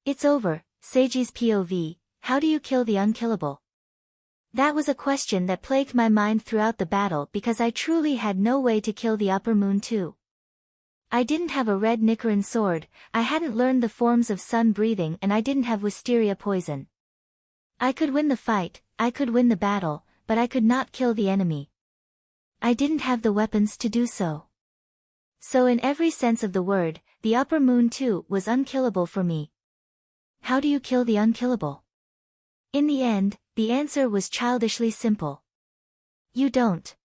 It's over, Seiji's POV, how do you kill the unkillable? That was a question that plagued my mind throughout the battle because I truly had no way to kill the upper moon too. I didn't have a red Nichiren sword, I hadn't learned the forms of sun breathing, and I didn't have wisteria poison. I could win the fight, I could win the battle, but I could not kill the enemy. I didn't have the weapons to do so. So in every sense of the word, the upper moon too was unkillable for me. How do you kill the unkillable? In the end, the answer was childishly simple. You don't.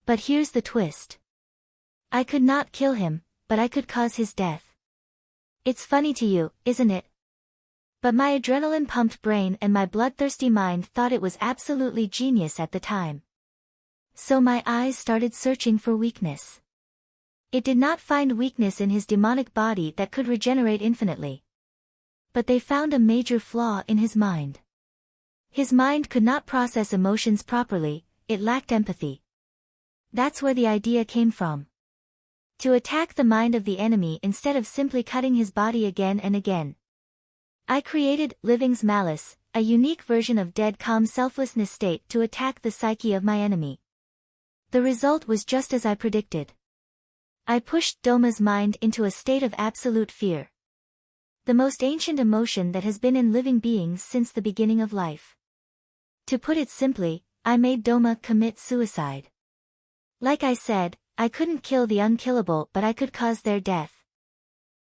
But here's the twist. I could not kill him, but I could cause his death. It's funny to you, isn't it? But my adrenaline-pumped brain and my bloodthirsty mind thought it was absolutely genius at the time. So my eyes started searching for weakness. It did not find weakness in his demonic body that could regenerate infinitely. But they found a major flaw in his mind. His mind could not process emotions properly, it lacked empathy. That's where the idea came from. To attack the mind of the enemy instead of simply cutting his body again and again. I created Living's Malice, a unique version of dead calm selflessness state to attack the psyche of my enemy. The result was just as I predicted. I pushed Doma's mind into a state of absolute fear. The most ancient emotion that has been in living beings since the beginning of life. To put it simply, I made Doma commit suicide. Like I said, I couldn't kill the unkillable, but I could cause their death.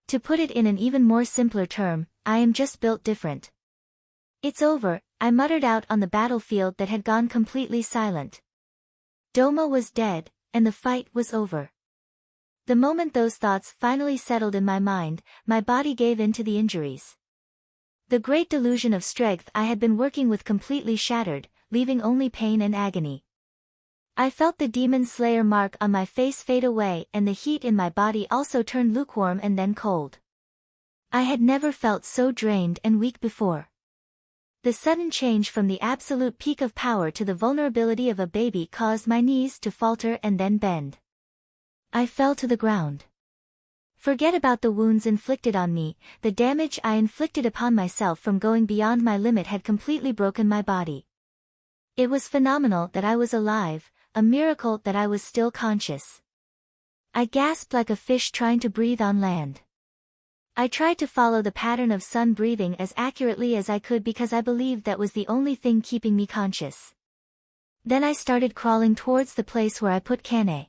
To put it in an even more simpler term, I am just built different. It's over, I muttered out on the battlefield that had gone completely silent. Doma was dead, and the fight was over. The moment those thoughts finally settled in my mind, my body gave in to the injuries. The great delusion of strength I had been working with completely shattered, leaving only pain and agony. I felt the demon slayer mark on my face fade away, and the heat in my body also turned lukewarm and then cold. I had never felt so drained and weak before. The sudden change from the absolute peak of power to the vulnerability of a baby caused my knees to falter and then bend. I fell to the ground. Forget about the wounds inflicted on me, the damage I inflicted upon myself from going beyond my limit had completely broken my body. It was phenomenal that I was alive, a miracle that I was still conscious. I gasped like a fish trying to breathe on land. I tried to follow the pattern of sun breathing as accurately as I could because I believed that was the only thing keeping me conscious. Then I started crawling towards the place where I put Kane.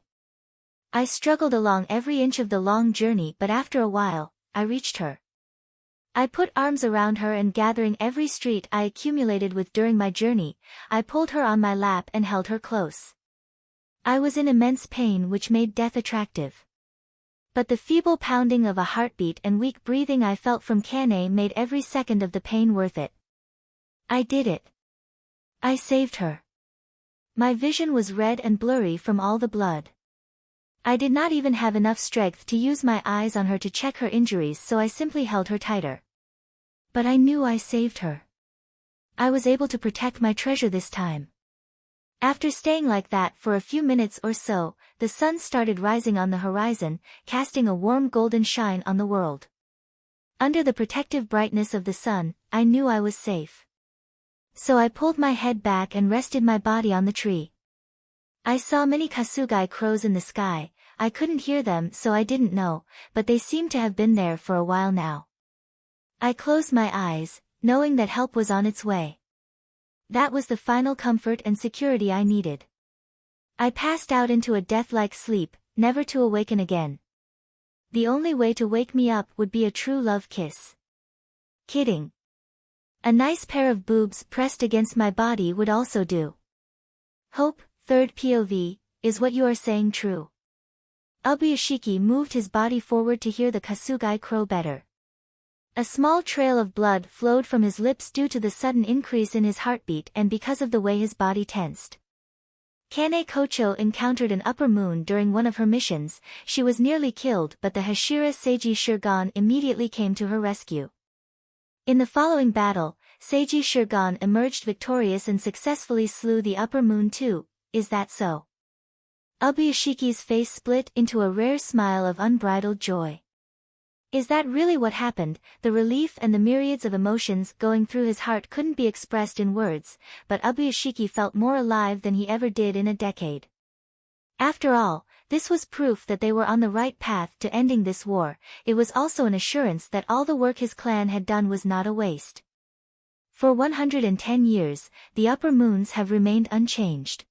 I struggled along every inch of the long journey, but after a while, I reached her. I put arms around her and gathering every street I accumulated with during my journey, I pulled her on my lap and held her close. I was in immense pain which made death attractive. But the feeble pounding of a heartbeat and weak breathing I felt from Kane made every second of the pain worth it. I did it. I saved her. My vision was red and blurry from all the blood. I did not even have enough strength to use my eyes on her to check her injuries, so I simply held her tighter. But I knew I saved her. I was able to protect my treasure this time. After staying like that for a few minutes or so, the sun started rising on the horizon, casting a warm golden shine on the world. Under the protective brightness of the sun, I knew I was safe. So I pulled my head back and rested my body on the tree. I saw many kasugai crows in the sky, I couldn't hear them so I didn't know, but they seemed to have been there for a while now. I closed my eyes, knowing that help was on its way. That was the final comfort and security I needed. I passed out into a death-like sleep, never to awaken again. The only way to wake me up would be a true love kiss. Kidding. A nice pair of boobs pressed against my body would also do. Hope, third POV, is what you are saying true? Ubuyashiki moved his body forward to hear the kasugai crow better. A small trail of blood flowed from his lips due to the sudden increase in his heartbeat and because of the way his body tensed. Kane Kocho encountered an upper moon during one of her missions, she was nearly killed but the Hashira Seiji Shirgan immediately came to her rescue. In the following battle, Seiji Shirgan emerged victorious and successfully slew the upper moon too. Is that so? Ubuyashiki's face split into a rare smile of unbridled joy. Is that really what happened? The relief and the myriads of emotions going through his heart couldn't be expressed in words, but Ubuyashiki felt more alive than he ever did in a decade. After all, this was proof that they were on the right path to ending this war. It was also an assurance that all the work his clan had done was not a waste. For 110 years, the upper moons have remained unchanged.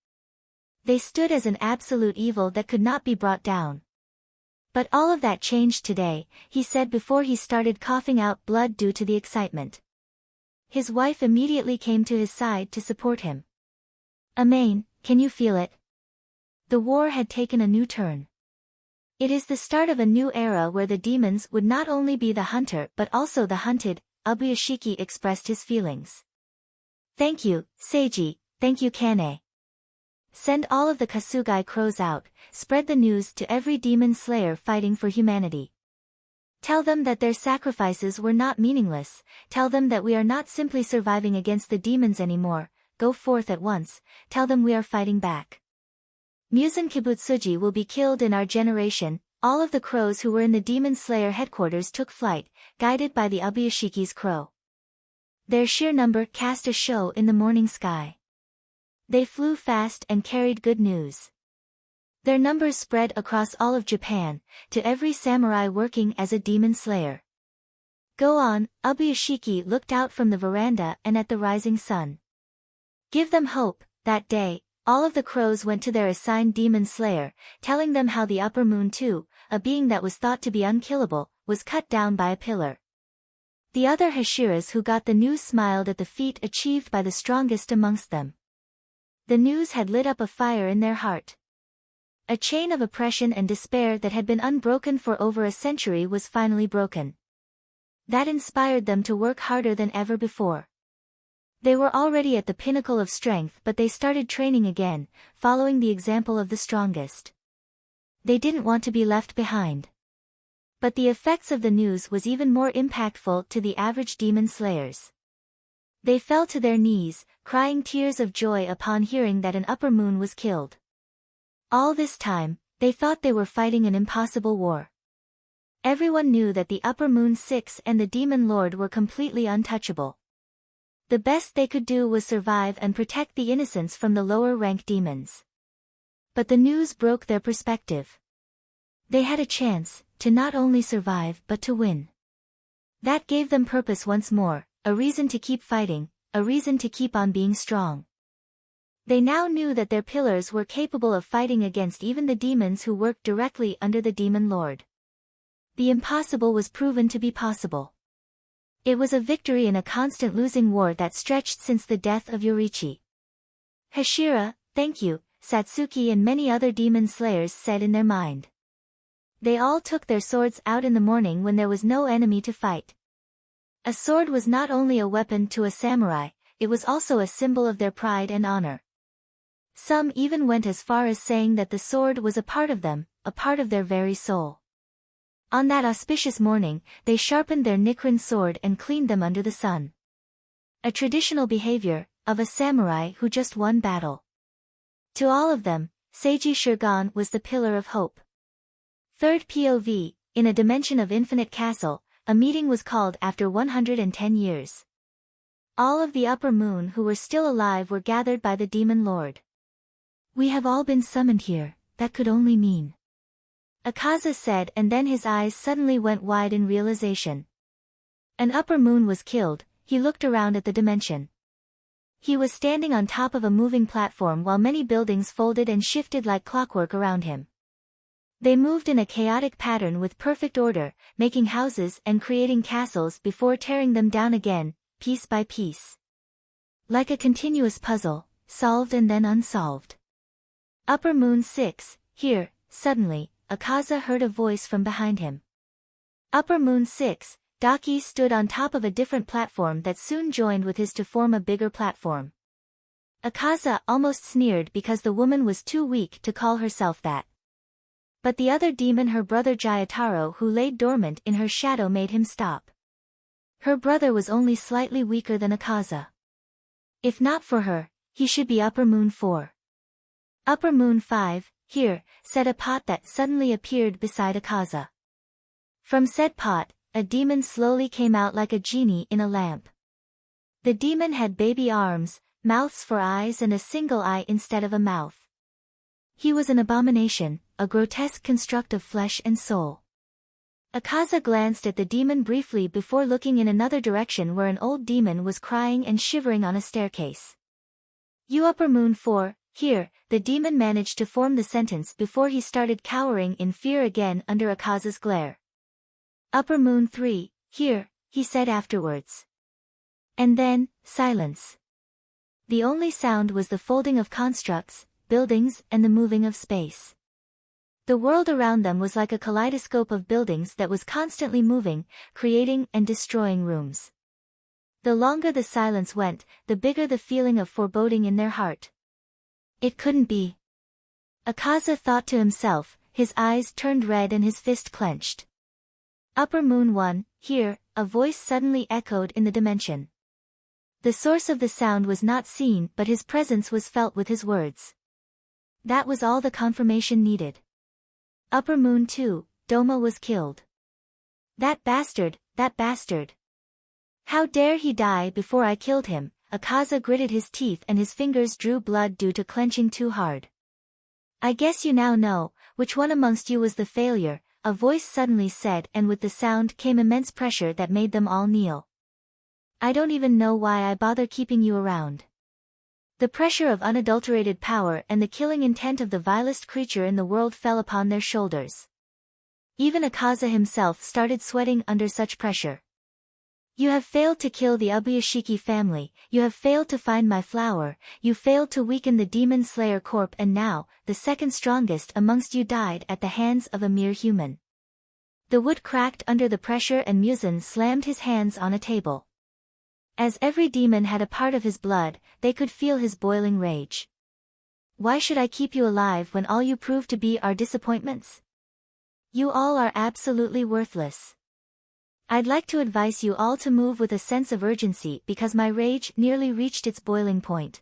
They stood as an absolute evil that could not be brought down. But all of that changed today, he said before he started coughing out blood due to the excitement. His wife immediately came to his side to support him. Amain, can you feel it? The war had taken a new turn. It is the start of a new era where the demons would not only be the hunter but also the hunted. Ubuyashiki expressed his feelings. Thank you, Seiji, thank you Kane. Send all of the Kasugai crows out, spread the news to every demon slayer fighting for humanity. Tell them that their sacrifices were not meaningless, tell them that we are not simply surviving against the demons anymore, go forth at once, tell them we are fighting back. Muzan Kibutsuji will be killed in our generation. All of the crows who were in the demon slayer headquarters took flight, guided by the Ubuyashiki's crow. Their sheer number cast a show in the morning sky. They flew fast and carried good news. Their numbers spread across all of Japan, to every samurai working as a demon slayer. Go on, Ubuyashiki looked out from the veranda and at the rising sun. Give them hope. That day, all of the crows went to their assigned demon slayer, telling them how the upper moon too, a being that was thought to be unkillable, was cut down by a pillar. The other Hashiras who got the news smiled at the feat achieved by the strongest amongst them. The news had lit up a fire in their heart. A chain of oppression and despair that had been unbroken for over a century was finally broken. That inspired them to work harder than ever before. They were already at the pinnacle of strength but they started training again, following the example of the strongest. They didn't want to be left behind. But the effects of the news was even more impactful to the average demon slayers. They fell to their knees, crying tears of joy upon hearing that an upper moon was killed. All this time, they thought they were fighting an impossible war. Everyone knew that the upper moon 6 and the demon lord were completely untouchable. The best they could do was survive and protect the innocents from the lower rank demons. But the news broke their perspective. They had a chance, to not only survive but to win. That gave them purpose once more, a reason to keep fighting, a reason to keep on being strong. They now knew that their pillars were capable of fighting against even the demons who worked directly under the demon lord. The impossible was proven to be possible. It was a victory in a constant losing war that stretched since the death of Yorichi. Hashira, thank you, Satsuki and many other demon slayers said in their mind. They all took their swords out in the morning when there was no enemy to fight. A sword was not only a weapon to a samurai, it was also a symbol of their pride and honor. Some even went as far as saying that the sword was a part of them, a part of their very soul. On that auspicious morning, they sharpened their Nikrin sword and cleaned them under the sun. A traditional behavior, of a samurai who just won battle. To all of them, Seiji Shirgan was the pillar of hope. Third POV, in a dimension of Infinite Castle, a meeting was called after 110 years. All of the upper moon who were still alive were gathered by the demon lord. We have all been summoned here, that could only mean. Akaza said and then his eyes suddenly went wide in realization. An upper moon was killed, he looked around at the dimension. He was standing on top of a moving platform while many buildings folded and shifted like clockwork around him. They moved in a chaotic pattern with perfect order, making houses and creating castles before tearing them down again, piece by piece. Like a continuous puzzle, solved and then unsolved. Upper Moon 6, here, suddenly, Akaza heard a voice from behind him. Upper Moon 6, Daki stood on top of a different platform that soon joined with his to form a bigger platform. Akaza almost sneered because the woman was too weak to call herself that. But the other demon, her brother Jayataro, who laid dormant in her shadow, made him stop. Her brother was only slightly weaker than Akaza. If not for her, he should be Upper Moon 4. Upper Moon 5, here, said a pot that suddenly appeared beside Akaza. From said pot, a demon slowly came out like a genie in a lamp. The demon had baby arms, mouths for eyes and a single eye instead of a mouth. He was an abomination, a grotesque construct of flesh and soul. Akaza glanced at the demon briefly before looking in another direction where an old demon was crying and shivering on a staircase. "You Upper Moon 4, here," the demon managed to form the sentence before he started cowering in fear again under Akaza's glare. "Upper Moon 3, here," he said afterwards. And then, silence. The only sound was the folding of constructs, buildings and the moving of space. The world around them was like a kaleidoscope of buildings that was constantly moving, creating and destroying rooms. The longer the silence went, the bigger the feeling of foreboding in their heart. It couldn't be. Akaza thought to himself, his eyes turned red and his fist clenched. "Upper Moon 1, here," a voice suddenly echoed in the dimension. The source of the sound was not seen but his presence was felt with his words. That was all the confirmation needed. "Upper Moon 2, Doma was killed." That bastard, that bastard. "How dare he die before I killed him?" Akaza gritted his teeth and his fingers drew blood due to clenching too hard. "I guess you now know, which one amongst you was the failure," a voice suddenly said, and with the sound came immense pressure that made them all kneel. "I don't even know why I bother keeping you around." The pressure of unadulterated power and the killing intent of the vilest creature in the world fell upon their shoulders. Even Akaza himself started sweating under such pressure. "You have failed to kill the Ubuyashiki family, you have failed to find my flower, you failed to weaken the Demon Slayer Corp, and now, the second strongest amongst you died at the hands of a mere human." The wood cracked under the pressure and Muzan slammed his hands on a table. As every demon had a part of his blood, they could feel his boiling rage. "Why should I keep you alive when all you prove to be are disappointments? You all are absolutely worthless. I'd like to advise you all to move with a sense of urgency because my rage nearly reached its boiling point.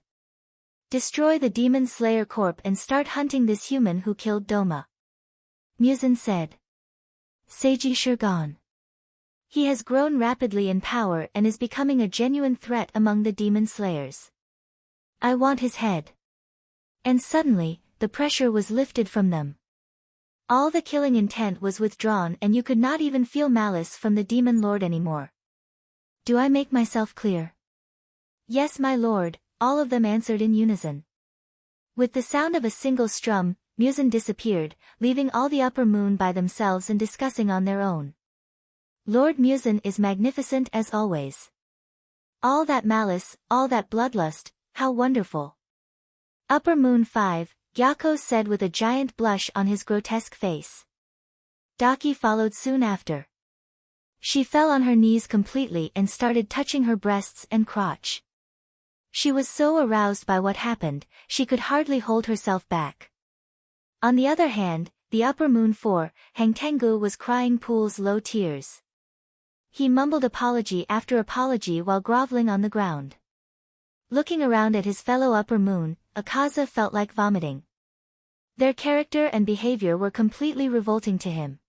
Destroy the Demon Slayer Corp and start hunting this human who killed Doma." Muzan said. "Seiji Shirgan. He has grown rapidly in power and is becoming a genuine threat among the demon slayers. I want his head." And suddenly, the pressure was lifted from them. All the killing intent was withdrawn and you could not even feel malice from the demon lord anymore. "Do I make myself clear?" "Yes, my lord," all of them answered in unison. With the sound of a single strum, Muzan disappeared, leaving all the Upper Moon by themselves and discussing on their own. Lord Muzan is magnificent as always. All that malice, all that bloodlust, how wonderful. "Upper Moon 5, Gyako said with a giant blush on his grotesque face. Daki followed soon after. She fell on her knees completely and started touching her breasts and crotch. She was so aroused by what happened, she could hardly hold herself back. On the other hand, the Upper Moon 4, Hangtengu was crying pools low tears. He mumbled apology after apology while groveling on the ground. Looking around at his fellow Upper Moon, Akaza felt like vomiting. Their character and behavior were completely revolting to him.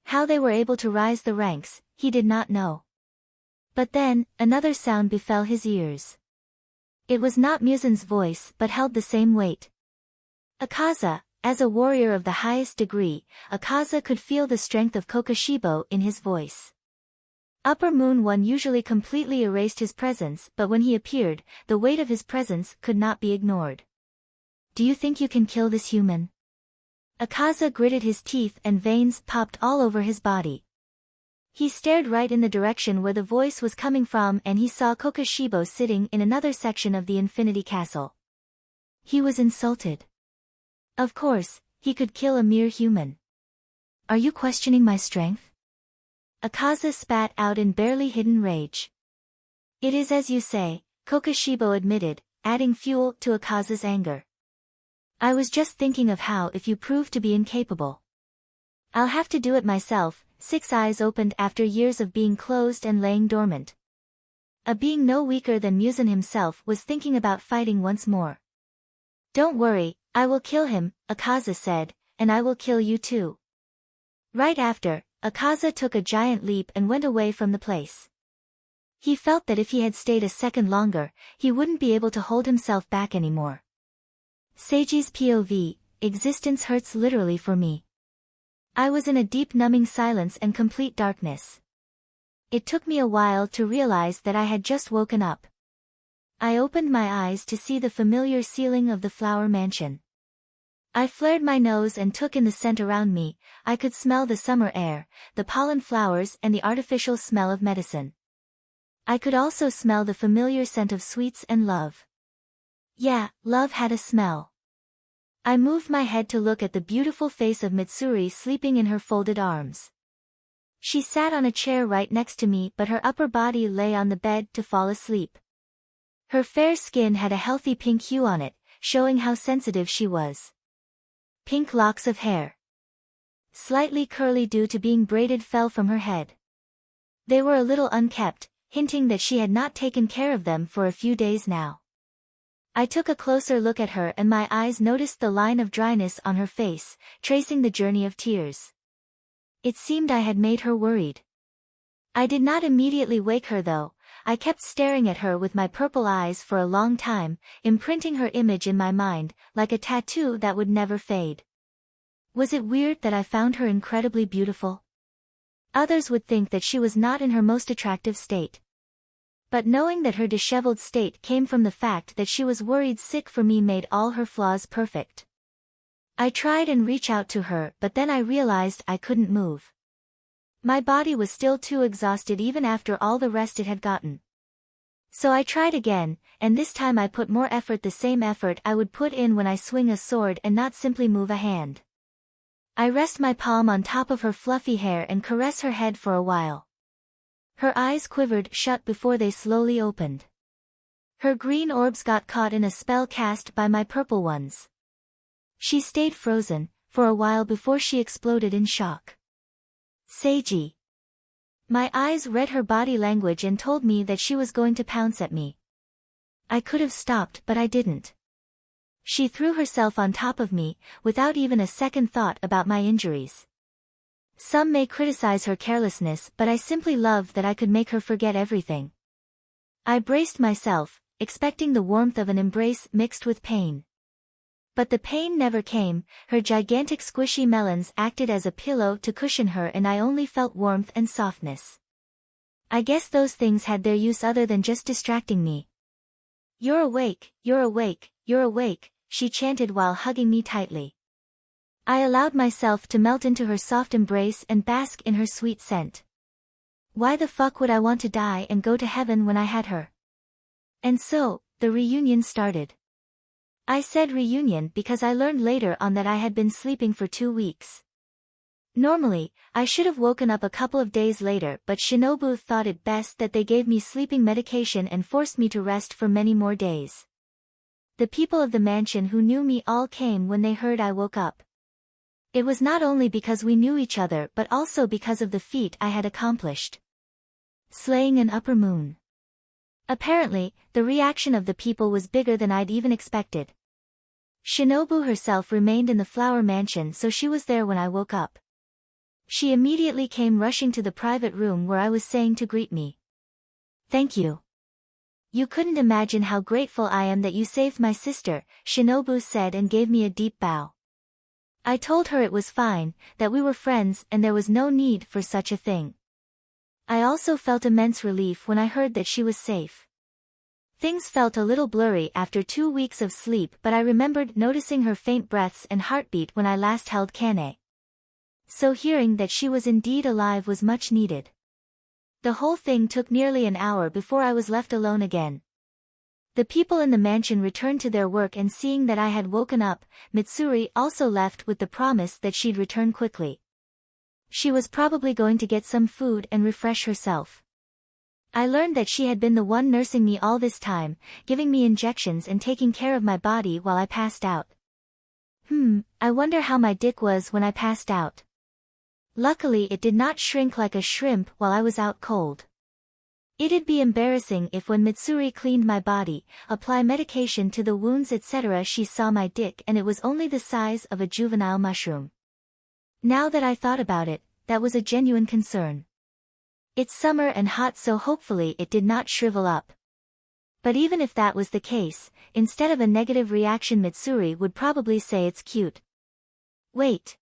How they were able to rise the ranks, he did not know. But then, another sound befell his ears. It was not Muzan's voice but held the same weight. Akaza, as a warrior of the highest degree, Akaza could feel the strength of Kokoshibo in his voice. Upper Moon 1 usually completely erased his presence, but when he appeared, the weight of his presence could not be ignored. "Do you think you can kill this human?" Akaza gritted his teeth and veins popped all over his body. He stared right in the direction where the voice was coming from and he saw Kokoshibo sitting in another section of the Infinity Castle. He was insulted. Of course, he could kill a mere human. "Are you questioning my strength?" Akaza spat out in barely hidden rage. "It is as you say," Kokoshibo admitted, adding fuel to Akaza's anger. "I was just thinking of how if you prove to be incapable. I'll have to do it myself." Six eyes opened after years of being closed and laying dormant. A being no weaker than Muzan himself was thinking about fighting once more. "Don't worry, I will kill him," Akaza said, "and I will kill you too." Right after, Akaza took a giant leap and went away from the place. He felt that if he had stayed a second longer, he wouldn't be able to hold himself back anymore. Seiji's POV, existence hurts literally for me. I was in a deep numbing silence and complete darkness. It took me a while to realize that I had just woken up. I opened my eyes to see the familiar ceiling of the flower mansion. I flared my nose and took in the scent around me. I could smell the summer air, the pollen flowers and the artificial smell of medicine. I could also smell the familiar scent of sweets and love. Yeah, love had a smell. I moved my head to look at the beautiful face of Mitsuri sleeping in her folded arms. She sat on a chair right next to me, but her upper body lay on the bed to fall asleep. Her fair skin had a healthy pink hue on it, showing how sensitive she was. Pink locks of hair, slightly curly due to being braided, fell from her head. They were a little unkempt, hinting that she had not taken care of them for a few days now. I took a closer look at her and my eyes noticed the line of dryness on her face, tracing the journey of tears. It seemed I had made her worried. I did not immediately wake her though. I kept staring at her with my purple eyes for a long time, imprinting her image in my mind, like a tattoo that would never fade. Was it weird that I found her incredibly beautiful? Others would think that she was not in her most attractive state. But knowing that her disheveled state came from the fact that she was worried sick for me made all her flaws perfect. I tried and reach out to her, but then I realized I couldn't move. My body was still too exhausted even after all the rest it had gotten. So I tried again, and this time I put more effort, the same effort I would put in when I swing a sword and not simply move a hand. I rest my palm on top of her fluffy hair and caress her head for a while. Her eyes quivered shut before they slowly opened. Her green orbs got caught in a spell cast by my purple ones. She stayed frozen for a while before she exploded in shock. Seiji. My eyes read her body language and told me that she was going to pounce at me. I could have stopped, but I didn't. She threw herself on top of me, without even a second thought about my injuries. Some may criticize her carelessness, but I simply loved that I could make her forget everything. I braced myself, expecting the warmth of an embrace mixed with pain. But the pain never came. Her gigantic squishy melons acted as a pillow to cushion her and I only felt warmth and softness. I guess those things had their use other than just distracting me. "You're awake, you're awake, you're awake," she chanted while hugging me tightly. I allowed myself to melt into her soft embrace and bask in her sweet scent. Why the fuck would I want to die and go to heaven when I had her? And so, the reunion started. I said reunion because I learned later on that I had been sleeping for 2 weeks. Normally, I should have woken up a couple of days later, but Shinobu thought it best that they gave me sleeping medication and forced me to rest for many more days. The people of the mansion who knew me all came when they heard I woke up. It was not only because we knew each other but also because of the feat I had accomplished. Slaying an upper moon. Apparently, the reaction of the people was bigger than I'd even expected. Shinobu herself remained in the flower mansion, so she was there when I woke up. She immediately came rushing to the private room where I was saying to greet me. "Thank you. You couldn't imagine how grateful I am that you saved my sister," Shinobu said and gave me a deep bow. I told her it was fine, that we were friends and there was no need for such a thing. I also felt immense relief when I heard that she was safe. Things felt a little blurry after 2 weeks of sleep, but I remembered noticing her faint breaths and heartbeat when I last held Kane. So hearing that she was indeed alive was much needed. The whole thing took nearly an hour before I was left alone again. The people in the mansion returned to their work and seeing that I had woken up, Mitsuri also left with the promise that she'd return quickly. She was probably going to get some food and refresh herself. I learned that she had been the one nursing me all this time, giving me injections and taking care of my body while I passed out. I wonder how my dick was when I passed out. Luckily it did not shrink like a shrimp while I was out cold. It'd be embarrassing if when Mitsuri cleaned my body, apply medication to the wounds etc. she saw my dick and it was only the size of a juvenile mushroom. Now that I thought about it, that was a genuine concern. It's summer and hot, so hopefully it did not shrivel up. But even if that was the case, instead of a negative reaction, Mitsuri would probably say it's cute. Wait.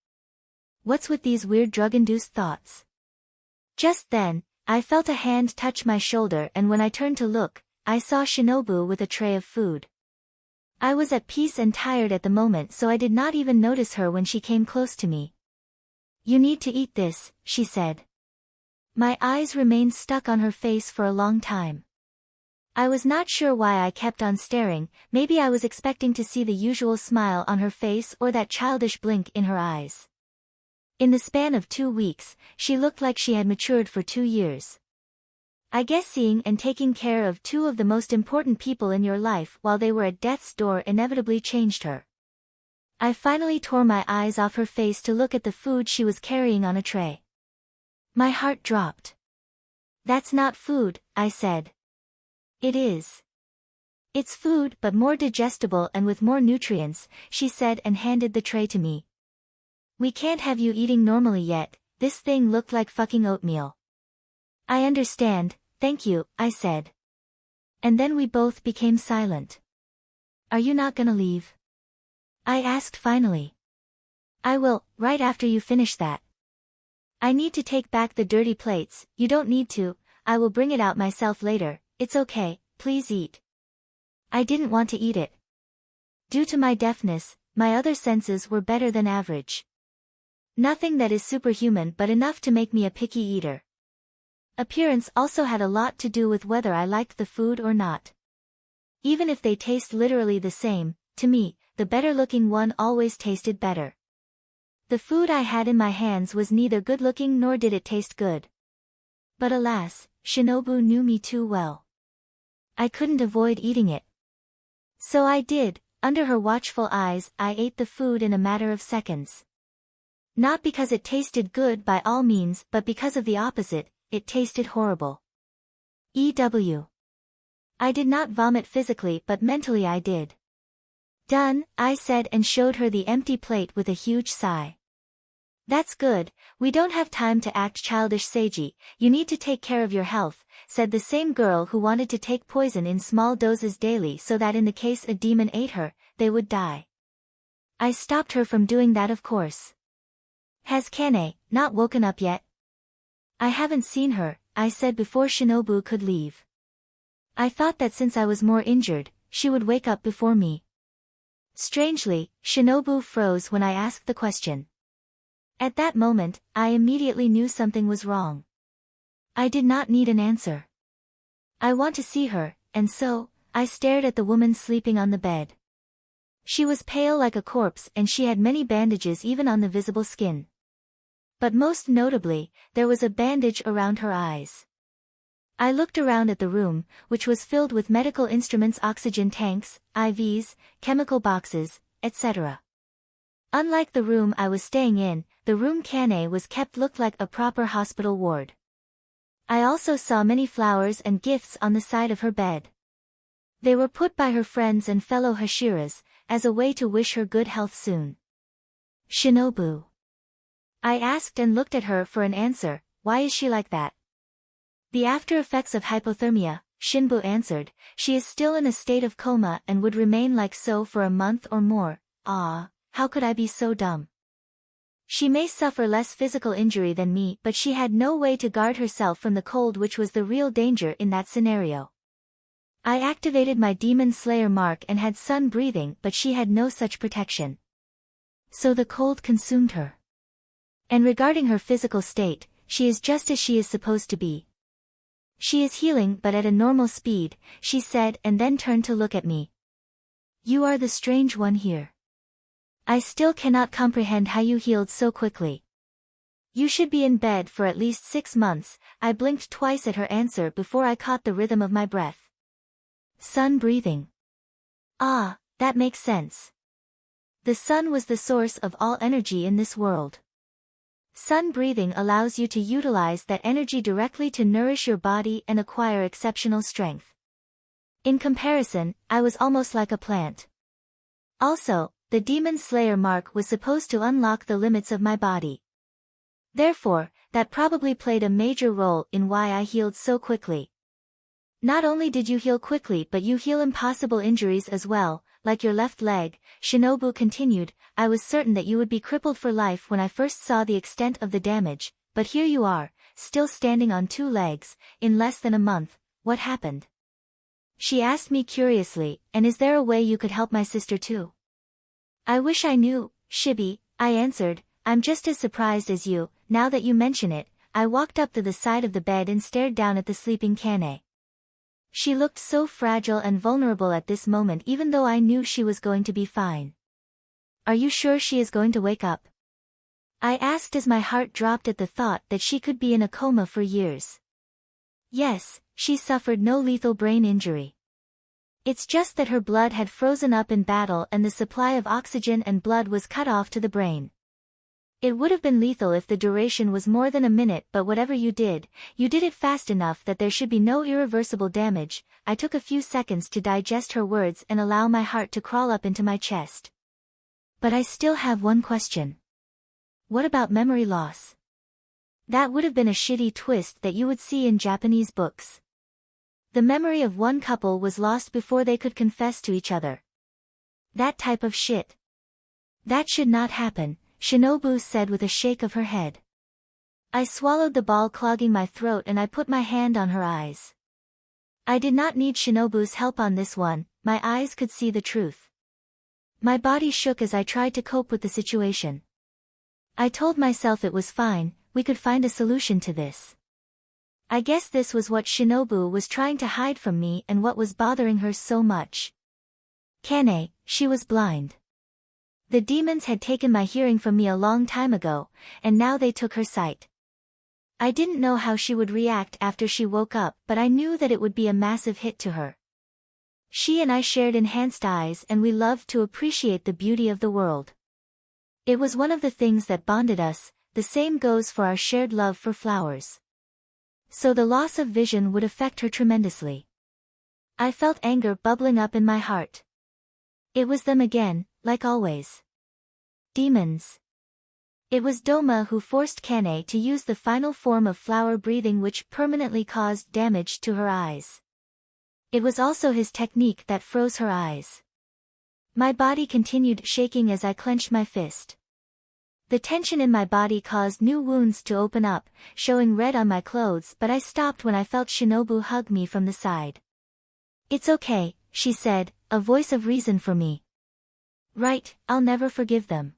What's with these weird drug-induced thoughts? Just then, I felt a hand touch my shoulder, and when I turned to look, I saw Shinobu with a tray of food. I was at peace and tired at the moment, so I did not even notice her when she came close to me. "You need to eat this," she said. My eyes remained stuck on her face for a long time. I was not sure why I kept on staring. Maybe I was expecting to see the usual smile on her face or that childish blink in her eyes. In the span of 2 weeks, she looked like she had matured for 2 years. I guess seeing and taking care of two of the most important people in your life while they were at death's door inevitably changed her. I finally tore my eyes off her face to look at the food she was carrying on a tray. My heart dropped. "That's not food," I said. "It is. It's food, but more digestible and with more nutrients," she said and handed the tray to me. "We can't have you eating normally yet, this thing looked like fucking oatmeal." "I understand, thank you," I said. And then we both became silent. "Are you not gonna leave?" I asked finally. "I will, right after you finish that. I need to take back the dirty plates." "You don't need to, I will bring it out myself later, it's okay, please eat." I didn't want to eat it. Due to my deafness, my other senses were better than average. Nothing that is superhuman, but enough to make me a picky eater. Appearance also had a lot to do with whether I liked the food or not. Even if they taste literally the same, to me, the better-looking one always tasted better. The food I had in my hands was neither good-looking nor did it taste good. But alas, Shinobu knew me too well. I couldn't avoid eating it. So I did. Under her watchful eyes, I ate the food in a matter of seconds. Not because it tasted good by all means, but because of the opposite, it tasted horrible. I did not vomit physically, but mentally I did. "Done," I said and showed her the empty plate with a huge sigh. "That's good, we don't have time to act childish, Seiji, you need to take care of your health," said the same girl who wanted to take poison in small doses daily so that in the case a demon ate her, they would die. I stopped her from doing that, of course. "Has Kane not woken up yet?" "I haven't seen her," I said before Shinobu could leave. I thought that since I was more injured, she would wake up before me. Strangely, Shinobu froze when I asked the question. At that moment, I immediately knew something was wrong. I did not need an answer. "I want to see her," and so, I stared at the woman sleeping on the bed. She was pale like a corpse and she had many bandages even on the visible skin. But most notably, there was a bandage around her eyes. I looked around at the room, which was filled with medical instruments, oxygen tanks, IVs, chemical boxes, etc. Unlike the room I was staying in, the room Kane was kept looked like a proper hospital ward. I also saw many flowers and gifts on the side of her bed. They were put by her friends and fellow Hashiras, as a way to wish her good health soon. "Shinobu?" I asked and looked at her for an answer. "Why is she like that?" "The after effects of hypothermia," Shinbu answered. "She is still in a state of coma and would remain like so for a month or more." Ah, how could I be so dumb? She may suffer less physical injury than me, but she had no way to guard herself from the cold, which was the real danger in that scenario. I activated my Demon Slayer mark and had sun breathing, but she had no such protection. So the cold consumed her. And regarding her physical state, she is just as she is supposed to be. "She is healing but at a normal speed," she said and then turned to look at me. "You are the strange one here. I still cannot comprehend how you healed so quickly. You should be in bed for at least 6 months, I blinked twice at her answer before I caught the rhythm of my breath. Sun breathing. Ah, that makes sense. The sun was the source of all energy in this world. Sun breathing allows you to utilize that energy directly to nourish your body and acquire exceptional strength. In comparison, I was almost like a plant. Also, the Demon Slayer mark was supposed to unlock the limits of my body. Therefore, that probably played a major role in why I healed so quickly. Not only did you heal quickly but you heal impossible injuries as well, like your left leg, Shinobu continued. I was certain that you would be crippled for life when I first saw the extent of the damage, but here you are, still standing on 2 legs, in less than a month. What happened? She asked me curiously, and is there a way you could help my sister too? I wish I knew, Shibi, I answered. I'm just as surprised as you. Now that you mention it. I walked up to the side of the bed and stared down at the sleeping Kane. She looked so fragile and vulnerable at this moment even though I knew she was going to be fine. Are you sure she is going to wake up? I asked as my heart dropped at the thought that she could be in a coma for years. Yes, she suffered no lethal brain injury. It's just that her blood had frozen up in battle and the supply of oxygen and blood was cut off to the brain. It would have been lethal if the duration was more than a minute, but whatever you did it fast enough that there should be no irreversible damage. I took a few seconds to digest her words and allow my heart to crawl up into my chest. But I still have one question. What about memory loss? That would have been a shitty twist that you would see in Japanese books. The memory of one couple was lost before they could confess to each other. That type of shit. That should not happen, Shinobu said with a shake of her head. I swallowed the ball clogging my throat and I put my hand on her eyes. I did not need Shinobu's help on this one, my eyes could see the truth. My body shook as I tried to cope with the situation. I told myself it was fine, we could find a solution to this. I guess this was what Shinobu was trying to hide from me and what was bothering her so much. Kane, she was blind. The demons had taken my hearing from me a long time ago, and now they took her sight. I didn't know how she would react after she woke up, but I knew that it would be a massive hit to her. She and I shared enhanced eyes and we loved to appreciate the beauty of the world. It was one of the things that bonded us, the same goes for our shared love for flowers. So the loss of vision would affect her tremendously. I felt anger bubbling up in my heart. It was them again, like always. Demons. It was Doma who forced Kane to use the final form of flower breathing which permanently caused damage to her eyes. It was also his technique that froze her eyes. My body continued shaking as I clenched my fist. The tension in my body caused new wounds to open up, showing red on my clothes, but I stopped when I felt Shinobu hug me from the side. It's okay, she said, a voice of reason for me. Right, I'll never forgive them.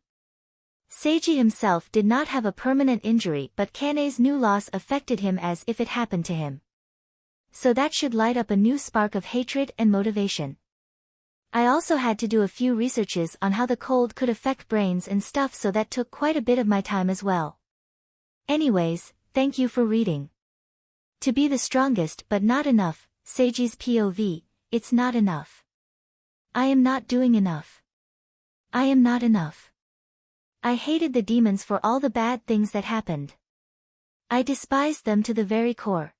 Seiji himself did not have a permanent injury, but Kane's new loss affected him as if it happened to him. So that should light up a new spark of hatred and motivation. I also had to do a few researches on how the cold could affect brains and stuff, so that took quite a bit of my time as well. Anyways, thank you for reading. To be the strongest but not enough, Seiji's POV, it's not enough. I am not doing enough. I am not enough. I hated the demons for all the bad things that happened. I despised them to the very core.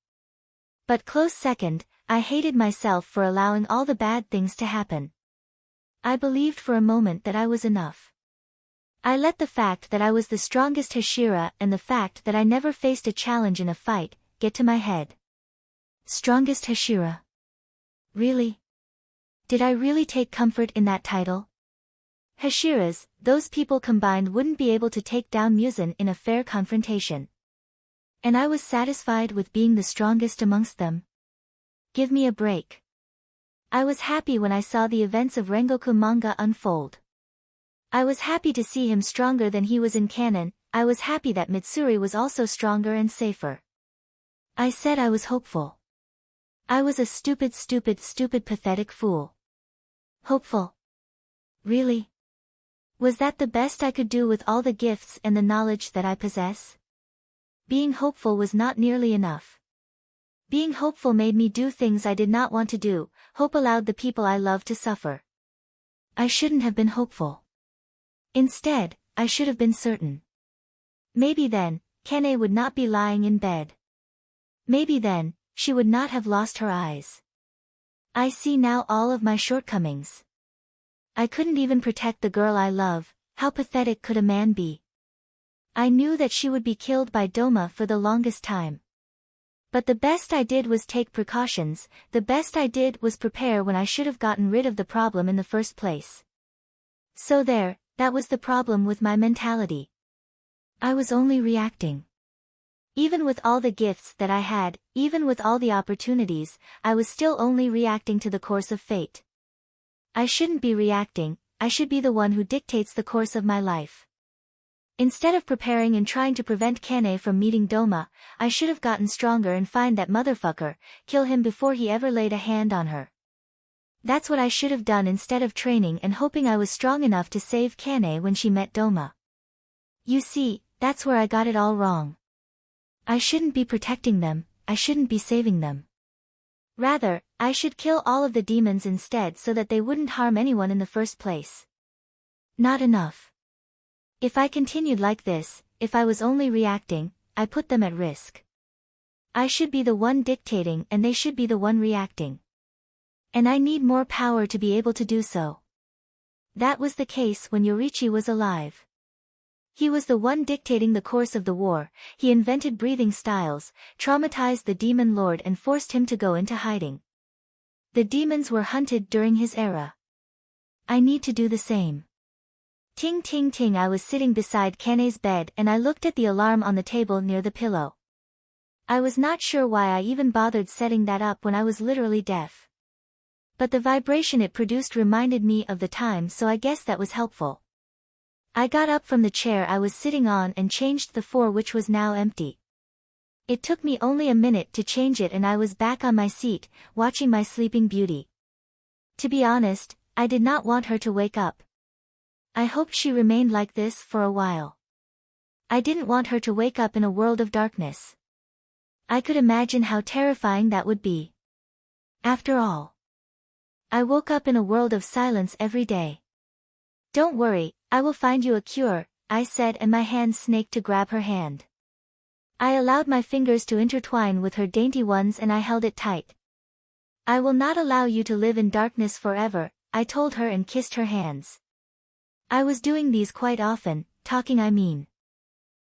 But close second, I hated myself for allowing all the bad things to happen. I believed for a moment that I was enough. I let the fact that I was the strongest Hashira and the fact that I never faced a challenge in a fight get to my head. Strongest Hashira. Really? Did I really take comfort in that title? Hashiras, those people combined wouldn't be able to take down Muzan in a fair confrontation. And I was satisfied with being the strongest amongst them. Give me a break. I was happy when I saw the events of Rengoku manga unfold. I was happy to see him stronger than he was in canon. I was happy that Mitsuri was also stronger and safer. I said I was hopeful. I was a stupid pathetic fool. Hopeful. Really? Was that the best I could do with all the gifts and the knowledge that I possess? Being hopeful was not nearly enough. Being hopeful made me do things I did not want to do. Hope allowed the people I loved to suffer. I shouldn't have been hopeful. Instead, I should have been certain. Maybe then, Kane would not be lying in bed. Maybe then, she would not have lost her eyes. I see now all of my shortcomings. I couldn't even protect the girl I love. How pathetic could a man be? I knew that she would be killed by Doma for the longest time. But the best I did was take precautions, the best I did was prepare when I should have gotten rid of the problem in the first place. So there, that was the problem with my mentality. I was only reacting. Even with all the gifts that I had, even with all the opportunities, I was still only reacting to the course of fate. I shouldn't be reacting, I should be the one who dictates the course of my life. Instead of preparing and trying to prevent Kane from meeting Doma, I should have gotten stronger and find that motherfucker, kill him before he ever laid a hand on her. That's what I should have done instead of training and hoping I was strong enough to save Kane when she met Doma. You see, that's where I got it all wrong. I shouldn't be protecting them, I shouldn't be saving them. Rather, I should kill all of the demons instead so that they wouldn't harm anyone in the first place. Not enough. If I continued like this, if I was only reacting, I put them at risk. I should be the one dictating and they should be the one reacting. And I need more power to be able to do so. That was the case when Yorichi was alive. He was the one dictating the course of the war, he invented breathing styles, traumatized the demon lord and forced him to go into hiding. The demons were hunted during his era. I need to do the same. Ting ting ting. I was sitting beside Kane's bed and I looked at the alarm on the table near the pillow. I was not sure why I even bothered setting that up when I was literally deaf. But the vibration it produced reminded me of the time, so I guess that was helpful. I got up from the chair I was sitting on and changed the floor, which was now empty. It took me only a minute to change it and I was back on my seat, watching my sleeping beauty. To be honest, I did not want her to wake up. I hoped she remained like this for a while. I didn't want her to wake up in a world of darkness. I could imagine how terrifying that would be. After all, I woke up in a world of silence every day. Don't worry, I will find you a cure, I said, and my hand snaked to grab her hand. I allowed my fingers to intertwine with her dainty ones and I held it tight. I will not allow you to live in darkness forever, I told her and kissed her hands. I was doing these quite often, talking I mean.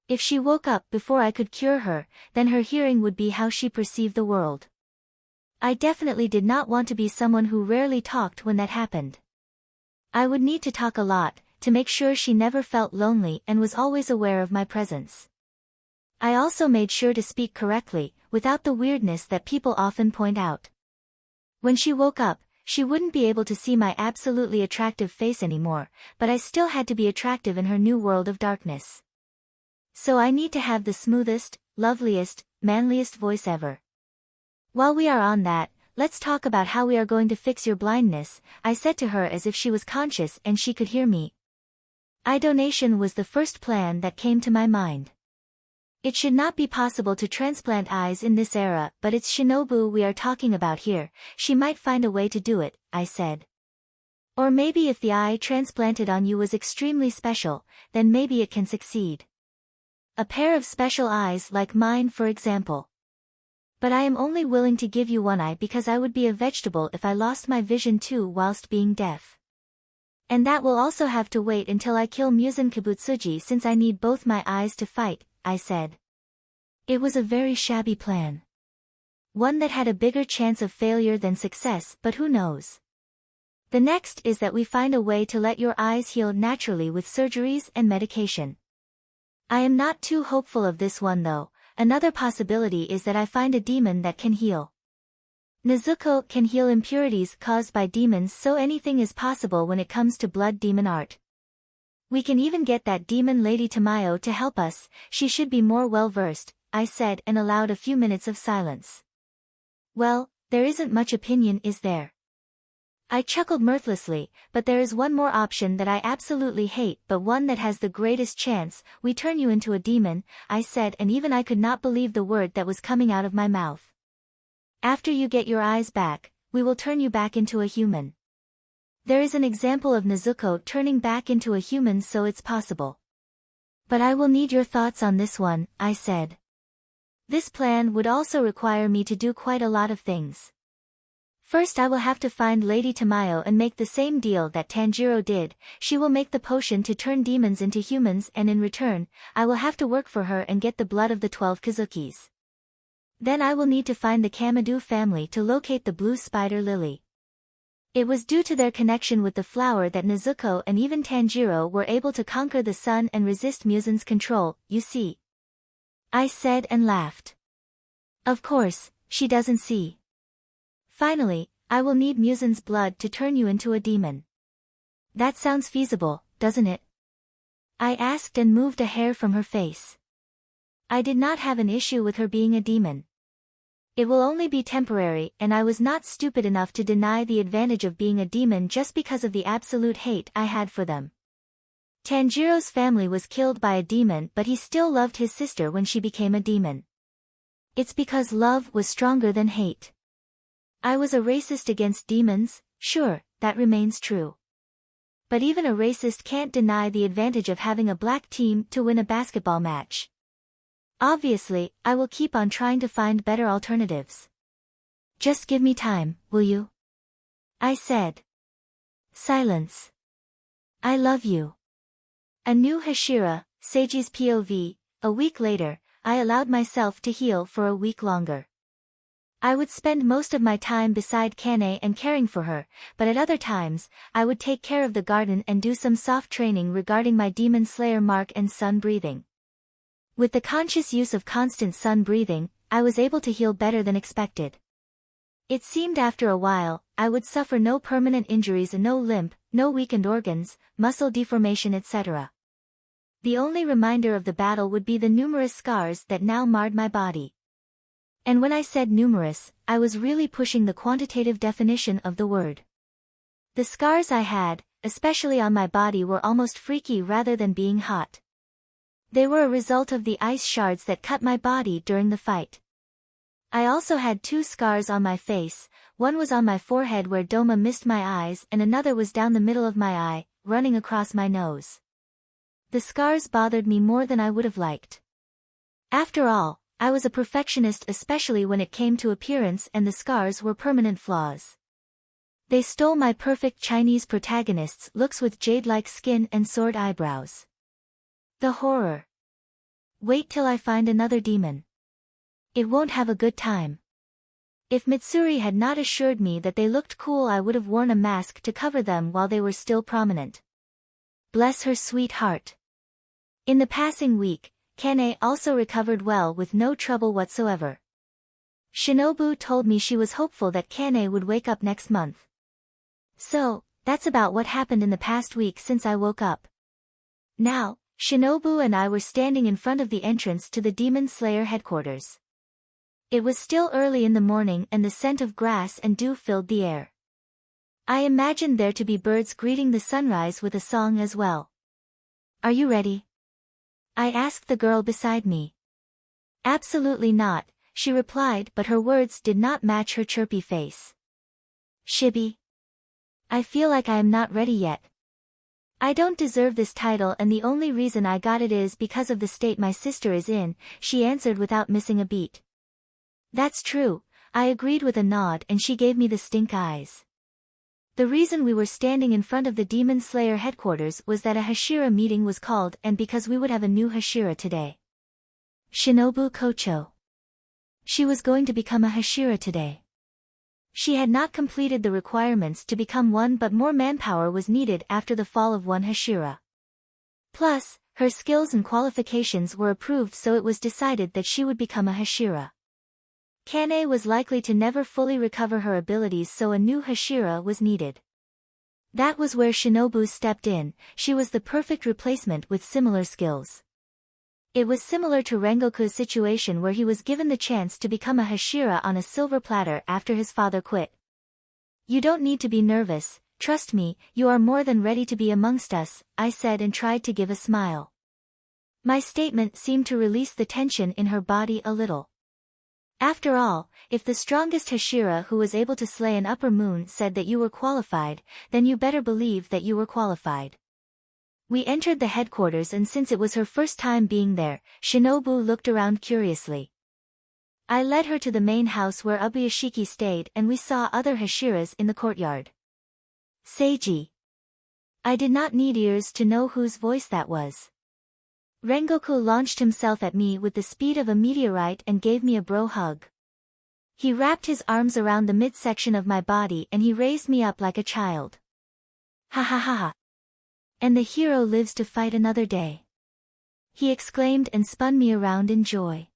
If she woke up before I could cure her, then her hearing would be how she perceived the world. I definitely did not want to be someone who rarely talked when that happened. I would need to talk a lot, to make sure she never felt lonely and was always aware of my presence. I also made sure to speak correctly, without the weirdness that people often point out. When she woke up, she wouldn't be able to see my absolutely attractive face anymore, but I still had to be attractive in her new world of darkness. So I need to have the smoothest, loveliest, manliest voice ever. While we are on that, let's talk about how we are going to fix your blindness, I said to her as if she was conscious and she could hear me. Eye donation was the first plan that came to my mind. It should not be possible to transplant eyes in this era, but it's Shinobu we are talking about here, she might find a way to do it, I said. Or maybe if the eye transplanted on you was extremely special, then maybe it can succeed. A pair of special eyes like mine, for example. But I am only willing to give you one eye because I would be a vegetable if I lost my vision too whilst being deaf. And that will also have to wait until I kill Muzan Kibutsuji since I need both my eyes to fight, I said. It was a very shabby plan. One that had a bigger chance of failure than success, but who knows. The next is that we find a way to let your eyes heal naturally with surgeries and medication. I am not too hopeful of this one though. Another possibility is that I find a demon that can heal. Nezuko can heal impurities caused by demons, so anything is possible when it comes to blood demon art. We can even get that demon lady Tamayo to help us, she should be more well-versed, I said and allowed a few minutes of silence. Well, there isn't much opinion, is there? I chuckled mirthlessly, but there is one more option that I absolutely hate but one that has the greatest chance, we turn you into a demon, I said, and even I could not believe the word that was coming out of my mouth. After you get your eyes back, we will turn you back into a human. There is an example of Nezuko turning back into a human, so it's possible. But I will need your thoughts on this one, I said. This plan would also require me to do quite a lot of things. First I will have to find Lady Tamayo and make the same deal that Tanjiro did. She will make the potion to turn demons into humans, and in return, I will have to work for her and get the blood of the 12 Kazukis. Then I will need to find the Kamadu family to locate the blue spider lily. It was due to their connection with the flower that Nezuko and even Tanjiro were able to conquer the sun and resist Musen's control, you see. I said and laughed. Of course, she doesn't see. Finally, I will need Musen's blood to turn you into a demon. That sounds feasible, doesn't it? I asked and moved a hair from her face. I did not have an issue with her being a demon. It will only be temporary, and I was not stupid enough to deny the advantage of being a demon just because of the absolute hate I had for them. Tanjiro's family was killed by a demon, but he still loved his sister when she became a demon. It's because love was stronger than hate. I was a racist against demons, sure, that remains true. But even a racist can't deny the advantage of having a black team to win a basketball match. Obviously, I will keep on trying to find better alternatives. Just give me time, will you? I said. Silence. I love you. A new Hashira, Seiji's POV. A week later, I allowed myself to heal for a week longer. I would spend most of my time beside Kane and caring for her, but at other times, I would take care of the garden and do some soft training regarding my demon slayer mark and sun breathing. With the conscious use of constant sun breathing, I was able to heal better than expected. It seemed after a while, I would suffer no permanent injuries and no limp, no weakened organs, muscle deformation etc. The only reminder of the battle would be the numerous scars that now marred my body. And when I said numerous, I was really pushing the quantitative definition of the word. The scars I had, especially on my body, were almost freaky rather than being hot. They were a result of the ice shards that cut my body during the fight. I also had 2 scars on my face, one was on my forehead where Doma missed my eyes and another was down the middle of my eye, running across my nose. The scars bothered me more than I would have liked. After all, I was a perfectionist, especially when it came to appearance, and the scars were permanent flaws. They stole my perfect Chinese protagonist's looks with jade-like skin and sword eyebrows. The horror. Wait till I find another demon. It won't have a good time. If Mitsuri had not assured me that they looked cool, I would have worn a mask to cover them while they were still prominent. Bless her sweet heart. In the passing week, Kane also recovered well with no trouble whatsoever. Shinobu told me she was hopeful that Kane would wake up next month. So, that's about what happened in the past week since I woke up. Now, Shinobu and I were standing in front of the entrance to the Demon Slayer headquarters. It was still early in the morning and the scent of grass and dew filled the air. I imagined there to be birds greeting the sunrise with a song as well. Are you ready? I asked the girl beside me. Absolutely not, she replied, but her words did not match her chirpy face. Shibi. I feel like I am not ready yet. I don't deserve this title, and the only reason I got it is because of the state my sister is in, she answered without missing a beat. That's true, I agreed with a nod, and she gave me the stink eyes. The reason we were standing in front of the Demon Slayer headquarters was that a Hashira meeting was called, and because we would have a new Hashira today. Shinobu Kocho. She was going to become a Hashira today. She had not completed the requirements to become one, but more manpower was needed after the fall of one Hashira. Plus, her skills and qualifications were approved, so it was decided that she would become a Hashira. Kane was likely to never fully recover her abilities, so a new Hashira was needed. That was where Shinobu stepped in. She was the perfect replacement with similar skills. It was similar to Rengoku's situation, where he was given the chance to become a Hashira on a silver platter after his father quit. You don't need to be nervous, trust me, you are more than ready to be amongst us, I said and tried to give a smile. My statement seemed to release the tension in her body a little. After all, if the strongest Hashira who was able to slay an upper moon said that you were qualified, then you better believe that you were qualified. We entered the headquarters, and since it was her first time being there, Shinobu looked around curiously. I led her to the main house where Ubuyashiki stayed and we saw other Hashiras in the courtyard. Seiji. I did not need ears to know whose voice that was. Rengoku launched himself at me with the speed of a meteorite and gave me a bro hug. He wrapped his arms around the midsection of my body and he raised me up like a child. Ha ha ha ha. And the hero lives to fight another day. He exclaimed and spun me around in joy.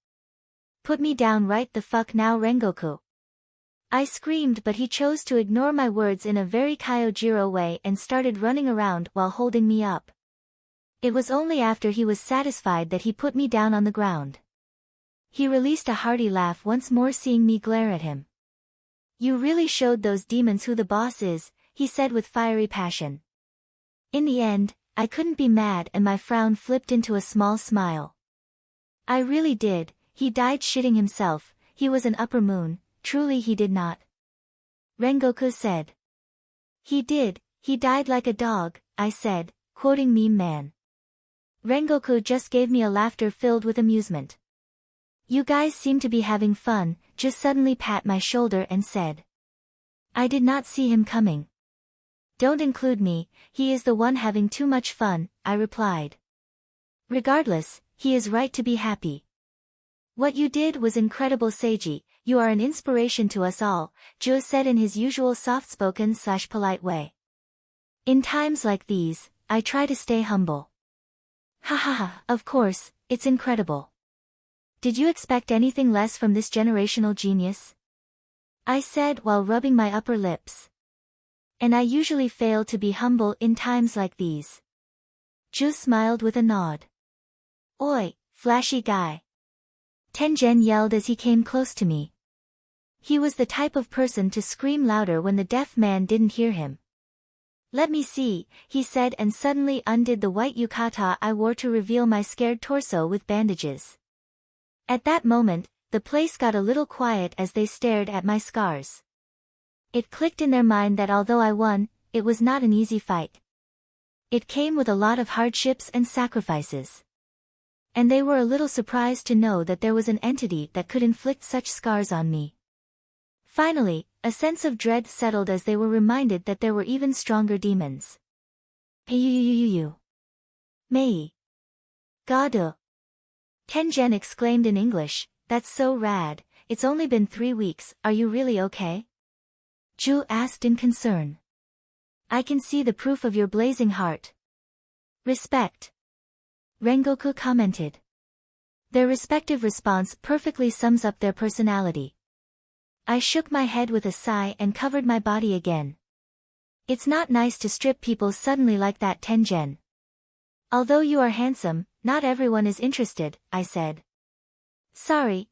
Put me down right the fuck now, Rengoku. I screamed, but he chose to ignore my words in a very Kyojiro way and started running around while holding me up. It was only after he was satisfied that he put me down on the ground. He released a hearty laugh once more seeing me glare at him. You really showed those demons who the boss is, he said with fiery passion. In the end, I couldn't be mad and my frown flipped into a small smile. I really did. He died shitting himself, he was an upper moon, truly he did not. Rengoku said. He did, he died like a dog, I said, quoting Meme Man. Rengoku just gave me a laughter filled with amusement. You guys seem to be having fun, just suddenly pat my shoulder and said. I did not see him coming. Don't include me, he is the one having too much fun, I replied. Regardless, he is right to be happy. What you did was incredible, Seiji, you are an inspiration to us all, Joe said in his usual soft-spoken/polite way. In times like these, I try to stay humble. Ha ha ha, of course, it's incredible. Did you expect anything less from this generational genius? I said while rubbing my upper lips. And I usually fail to be humble in times like these. Joe smiled with a nod. Oi, flashy guy. Tengen yelled as he came close to me. He was the type of person to scream louder when the deaf man didn't hear him. Let me see, he said and suddenly undid the white yukata I wore to reveal my scared torso with bandages. At that moment, the place got a little quiet as they stared at my scars. It clicked in their mind that although I won, it was not an easy fight. It came with a lot of hardships and sacrifices. And they were a little surprised to know that there was an entity that could inflict such scars on me. Finally, a sense of dread settled as they were reminded that there were even stronger demons. Hey. Mei. Gado. Tengen exclaimed in English, that's so rad, it's only been 3 weeks, are you really okay? Ju asked in concern. I can see the proof of your blazing heart. Respect. Rengoku commented. Their respective response perfectly sums up their personality. I shook my head with a sigh and covered my body again. It's not nice to strip people suddenly like that, Tengen. Although you are handsome, not everyone is interested, I said. Sorry,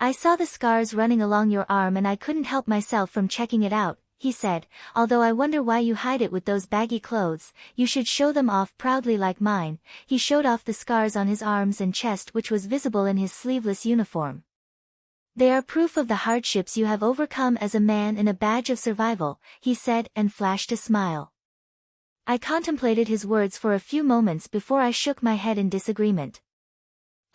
I saw the scars running along your arm and I couldn't help myself from checking it out, he said, although I wonder why you hide it with those baggy clothes, you should show them off proudly like mine. He showed off the scars on his arms and chest which was visible in his sleeveless uniform. They are proof of the hardships you have overcome as a man and a badge of survival, he said and flashed a smile. I contemplated his words for a few moments before I shook my head in disagreement.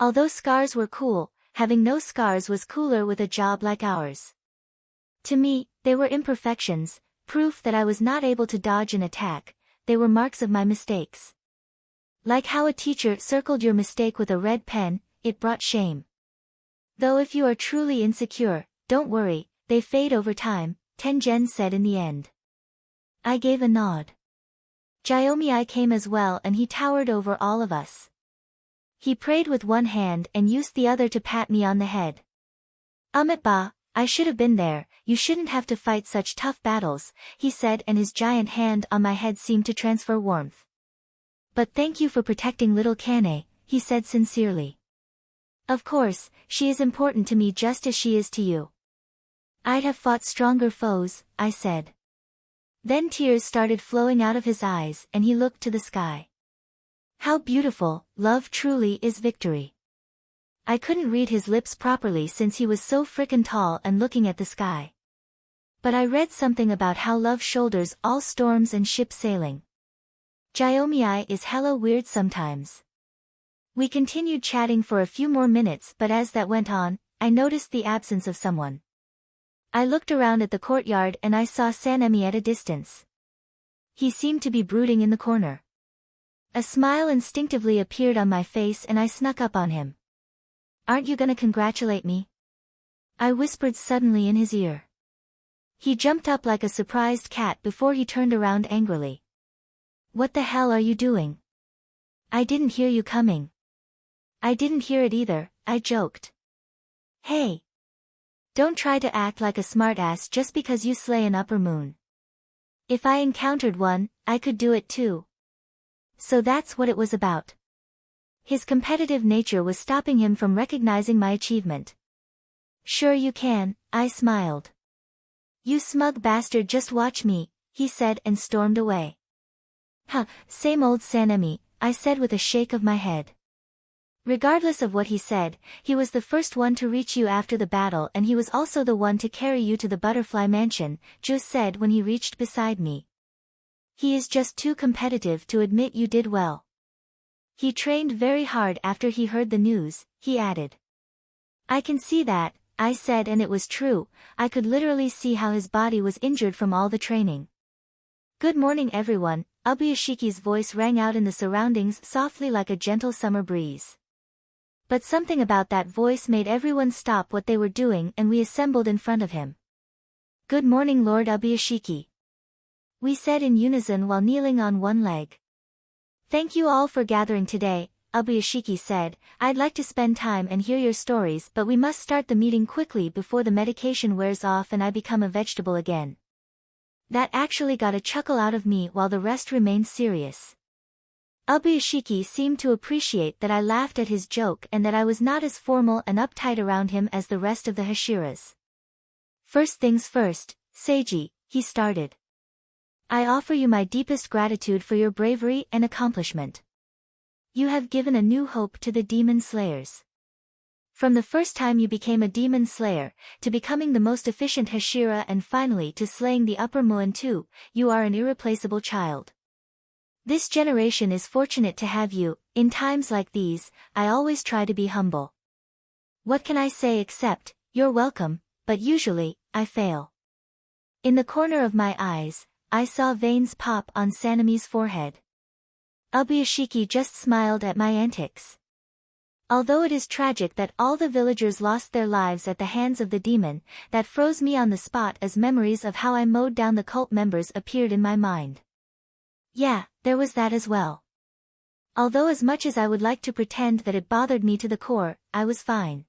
Although scars were cool, having no scars was cooler with a job like ours. To me, they were imperfections, proof that I was not able to dodge an attack, they were marks of my mistakes. Like how a teacher circled your mistake with a red pen, it brought shame. Though if you are truly insecure, don't worry, they fade over time, Tengen said in the end. I gave a nod. Jyomi came as well and he towered over all of us. He prayed with one hand and used the other to pat me on the head. Ba, I should have been there, you shouldn't have to fight such tough battles, he said and his giant hand on my head seemed to transfer warmth. But thank you for protecting little Kane, he said sincerely. Of course, she is important to me just as she is to you. I'd have fought stronger foes, I said. Then tears started flowing out of his eyes and he looked to the sky. How beautiful, love truly is victory. I couldn't read his lips properly since he was so frickin' tall and looking at the sky. But I read something about how love shoulders all storms and ship sailing. Jyomi is hella weird sometimes. We continued chatting for a few more minutes but as that went on, I noticed the absence of someone. I looked around at the courtyard and I saw Sanemi at a distance. He seemed to be brooding in the corner. A smile instinctively appeared on my face and I snuck up on him. "Aren't you gonna congratulate me?" I whispered suddenly in his ear. He jumped up like a surprised cat before he turned around angrily. "What the hell are you doing? I didn't hear you coming." "I didn't hear it either," I joked. "Hey. Don't try to act like a smartass just because you slay an upper moon. If I encountered one, I could do it too." So that's what it was about. His competitive nature was stopping him from recognizing my achievement. "Sure you can," I smiled. "You smug bastard, just watch me," he said and stormed away. "Huh, same old Sanemi," I said with a shake of my head. Regardless of what he said, he was the first one to reach you after the battle and he was also the one to carry you to the butterfly mansion, Juice said when he reached beside me. "He is just too competitive to admit you did well. He trained very hard after he heard the news," he added. "I can see that," I said, and it was true. I could literally see how his body was injured from all the training. "Good morning everyone," Ubuyashiki's voice rang out in the surroundings softly like a gentle summer breeze. But something about that voice made everyone stop what they were doing and we assembled in front of him. "Good morning Lord Ubuyashiki," we said in unison while kneeling on one leg. "Thank you all for gathering today," Ubuyashiki said. "I'd like to spend time and hear your stories, but we must start the meeting quickly before the medication wears off and I become a vegetable again." That actually got a chuckle out of me while the rest remained serious. Ubuyashiki seemed to appreciate that I laughed at his joke and that I was not as formal and uptight around him as the rest of the Hashiras. "First things first, Seiji," he started. "I offer you my deepest gratitude for your bravery and accomplishment. You have given a new hope to the demon slayers. From the first time you became a demon slayer, to becoming the most efficient Hashira and finally to slaying the upper Muan too, you are an irreplaceable child. This generation is fortunate to have you. In times like these, I always try to be humble. What can I say except, you're welcome, but usually, I fail." In the corner of my eyes, I saw veins pop on Sanemi's forehead. Ubuyashiki just smiled at my antics. Although it is tragic that all the villagers lost their lives at the hands of the demon, that froze me on the spot as memories of how I mowed down the cult members appeared in my mind. Yeah, there was that as well. Although as much as I would like to pretend that it bothered me to the core, I was fine.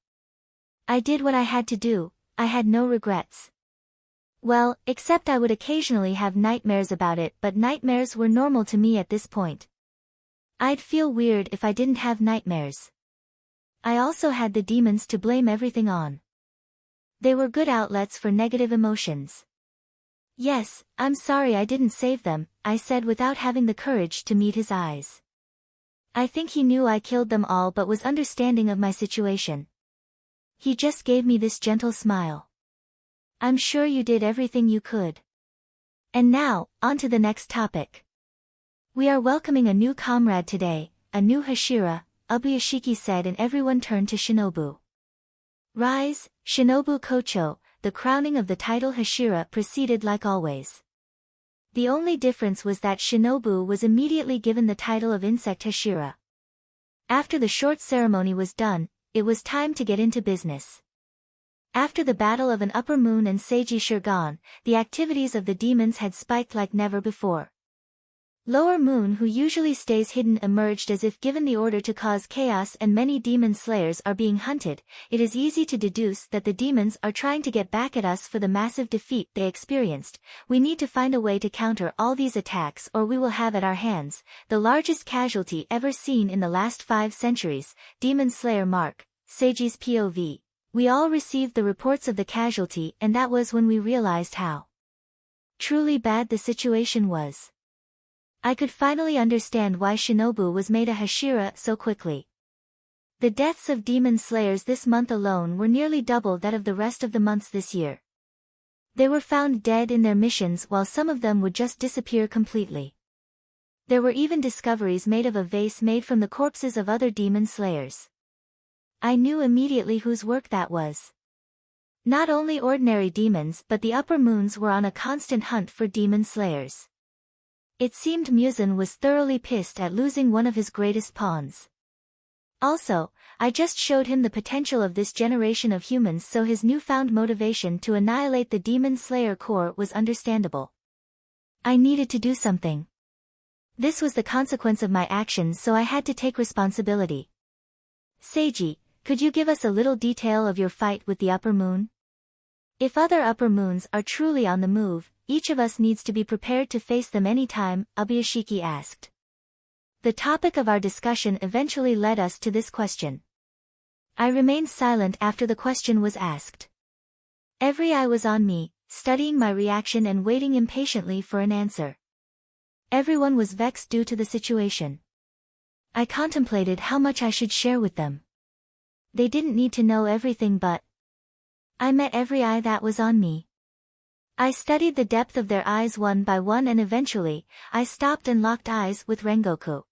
I did what I had to do, I had no regrets. Well, except I would occasionally have nightmares about it, but nightmares were normal to me at this point. I'd feel weird if I didn't have nightmares. I also had the demons to blame everything on. They were good outlets for negative emotions. "Yes, I'm sorry I didn't save them," I said without having the courage to meet his eyes. I think he knew I killed them all but was understanding of my situation. He just gave me this gentle smile. "I'm sure you did everything you could." And now, on to the next topic. "We are welcoming a new comrade today, a new Hashira," Ubuyashiki said, and everyone turned to Shinobu. "Rise, Shinobu Kocho." The crowning of the title Hashira proceeded like always. The only difference was that Shinobu was immediately given the title of Insect Hashira. After the short ceremony was done, it was time to get into business. After the battle of an upper moon and Seiji Shirgan, the activities of the demons had spiked like never before. Lower Moon, who usually stays hidden, emerged as if given the order to cause chaos, and many demon slayers are being hunted. It is easy to deduce that the demons are trying to get back at us for the massive defeat they experienced. We need to find a way to counter all these attacks or we will have at our hands the largest casualty ever seen in the last 5 centuries. Demon Slayer Mark, Seiji's POV. We all received the reports of the casualty, and that was when we realized how truly bad the situation was. I could finally understand why Shinobu was made a Hashira so quickly. The deaths of demon slayers this month alone were nearly double that of the rest of the months this year. They were found dead in their missions, while some of them would just disappear completely. There were even discoveries made of a vase made from the corpses of other demon slayers. I knew immediately whose work that was. Not only ordinary demons but the upper moons were on a constant hunt for demon slayers. It seemed Muzan was thoroughly pissed at losing one of his greatest pawns. Also, I just showed him the potential of this generation of humans, so his newfound motivation to annihilate the Demon Slayer Corps was understandable. I needed to do something. This was the consequence of my actions, so I had to take responsibility. Seiji, could you give us a little detail of your fight with the upper moon? If other upper moons are truly on the move, each of us needs to be prepared to face them anytime, Obuyashiki asked. The topic of our discussion eventually led us to this question. I remained silent after the question was asked. Every eye was on me, studying my reaction and waiting impatiently for an answer. Everyone was vexed due to the situation. I contemplated how much I should share with them. They didn't need to know everything, but I met every eye that was on me. I studied the depth of their eyes one by one, and eventually, I stopped and locked eyes with Rengoku.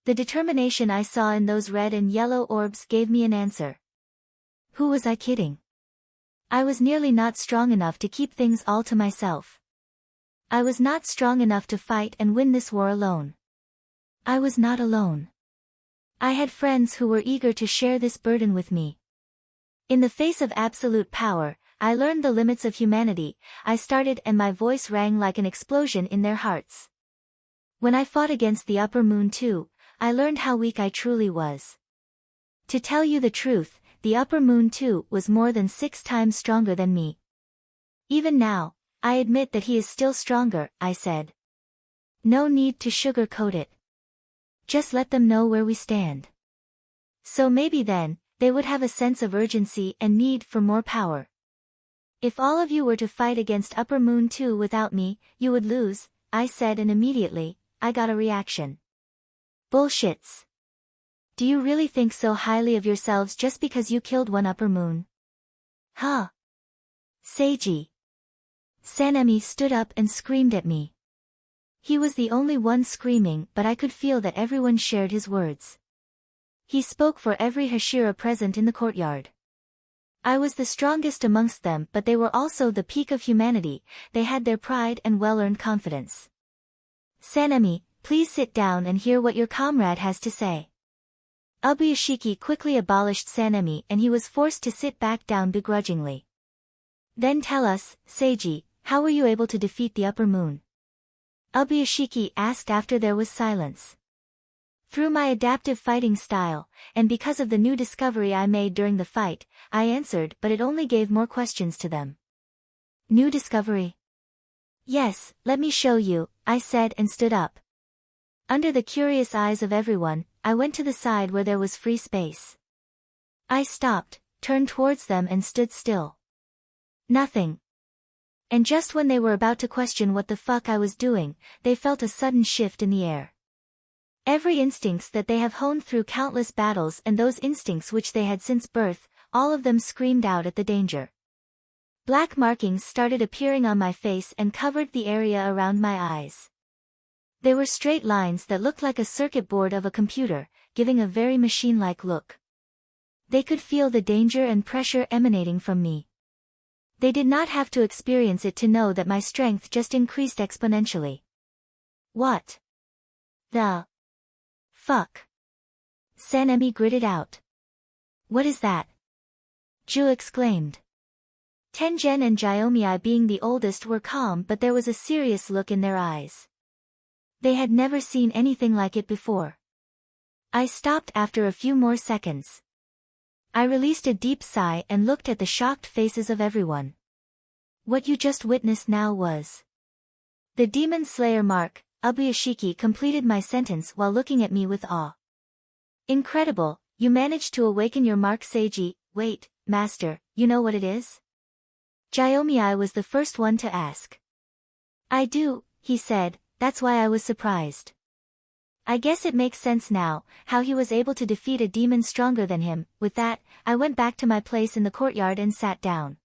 The determination I saw in those red and yellow orbs gave me an answer. Who was I kidding? I was nearly not strong enough to keep things all to myself. I was not strong enough to fight and win this war alone. I was not alone. I had friends who were eager to share this burden with me. In the face of absolute power, I learned the limits of humanity. I started, and my voice rang like an explosion in their hearts. When I fought against the upper moon too, I learned how weak I truly was. To tell you the truth, the upper moon too was more than 6 times stronger than me. Even now, I admit that he is still stronger, I said. No need to sugarcoat it. Just let them know where we stand. So maybe then, they would have a sense of urgency and need for more power. If all of you were to fight against Upper Moon 2 without me, you would lose, I said, and immediately, I got a reaction. Bullshits. Do you really think so highly of yourselves just because you killed one Upper Moon? Huh? Seiji. Sanemi stood up and screamed at me. He was the only one screaming, but I could feel that everyone shared his words. He spoke for every Hashira present in the courtyard. I was the strongest amongst them, but they were also the peak of humanity. They had their pride and well-earned confidence. Sanemi, please sit down and hear what your comrade has to say. Obuyashiki quickly abolished Sanemi, and he was forced to sit back down begrudgingly. Then tell us, Seiji, how were you able to defeat the Upper Moon? Obuyashiki asked after there was silence. Through my adaptive fighting style, and because of the new discovery I made during the fight, I answered, but it only gave more questions to them. New discovery? Yes, let me show you, I said and stood up. Under the curious eyes of everyone, I went to the side where there was free space. I stopped, turned towards them and stood still. Nothing. And just when they were about to question what the fuck I was doing, they felt a sudden shift in the air. Every instincts that they have honed through countless battles, and those instincts which they had since birth, all of them screamed out at the danger. Black markings started appearing on my face and covered the area around my eyes. They were straight lines that looked like a circuit board of a computer, giving a very machine-like look. They could feel the danger and pressure emanating from me. They did not have to experience it to know that my strength just increased exponentially. What the fuck? Sanemi gritted out. What is that? Ju exclaimed. Tengen and Gyomii, being the oldest, were calm, but there was a serious look in their eyes. They had never seen anything like it before. I stopped after a few more seconds. I released a deep sigh and looked at the shocked faces of everyone. What you just witnessed now was the Demon Slayer mark. Obuyashiki completed my sentence while looking at me with awe. Incredible, you managed to awaken your mark, Seiji. Wait, master, you know what it is? Gyomii was the first one to ask. I do, he said, that's why I was surprised. I guess it makes sense now, how he was able to defeat a demon stronger than him. With that, I went back to my place in the courtyard and sat down.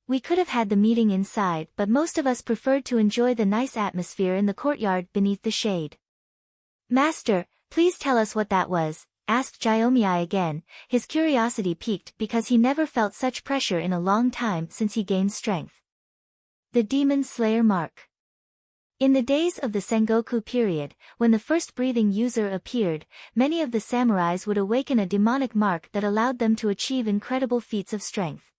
We could have had the meeting inside, but most of us preferred to enjoy the nice atmosphere in the courtyard beneath the shade. Master, please tell us what that was, asked Jyomiai again, his curiosity piqued because he never felt such pressure in a long time since he gained strength. The Demon Slayer Mark. In the days of the Sengoku period, when the first breathing user appeared, many of the samurais would awaken a demonic mark that allowed them to achieve incredible feats of strength.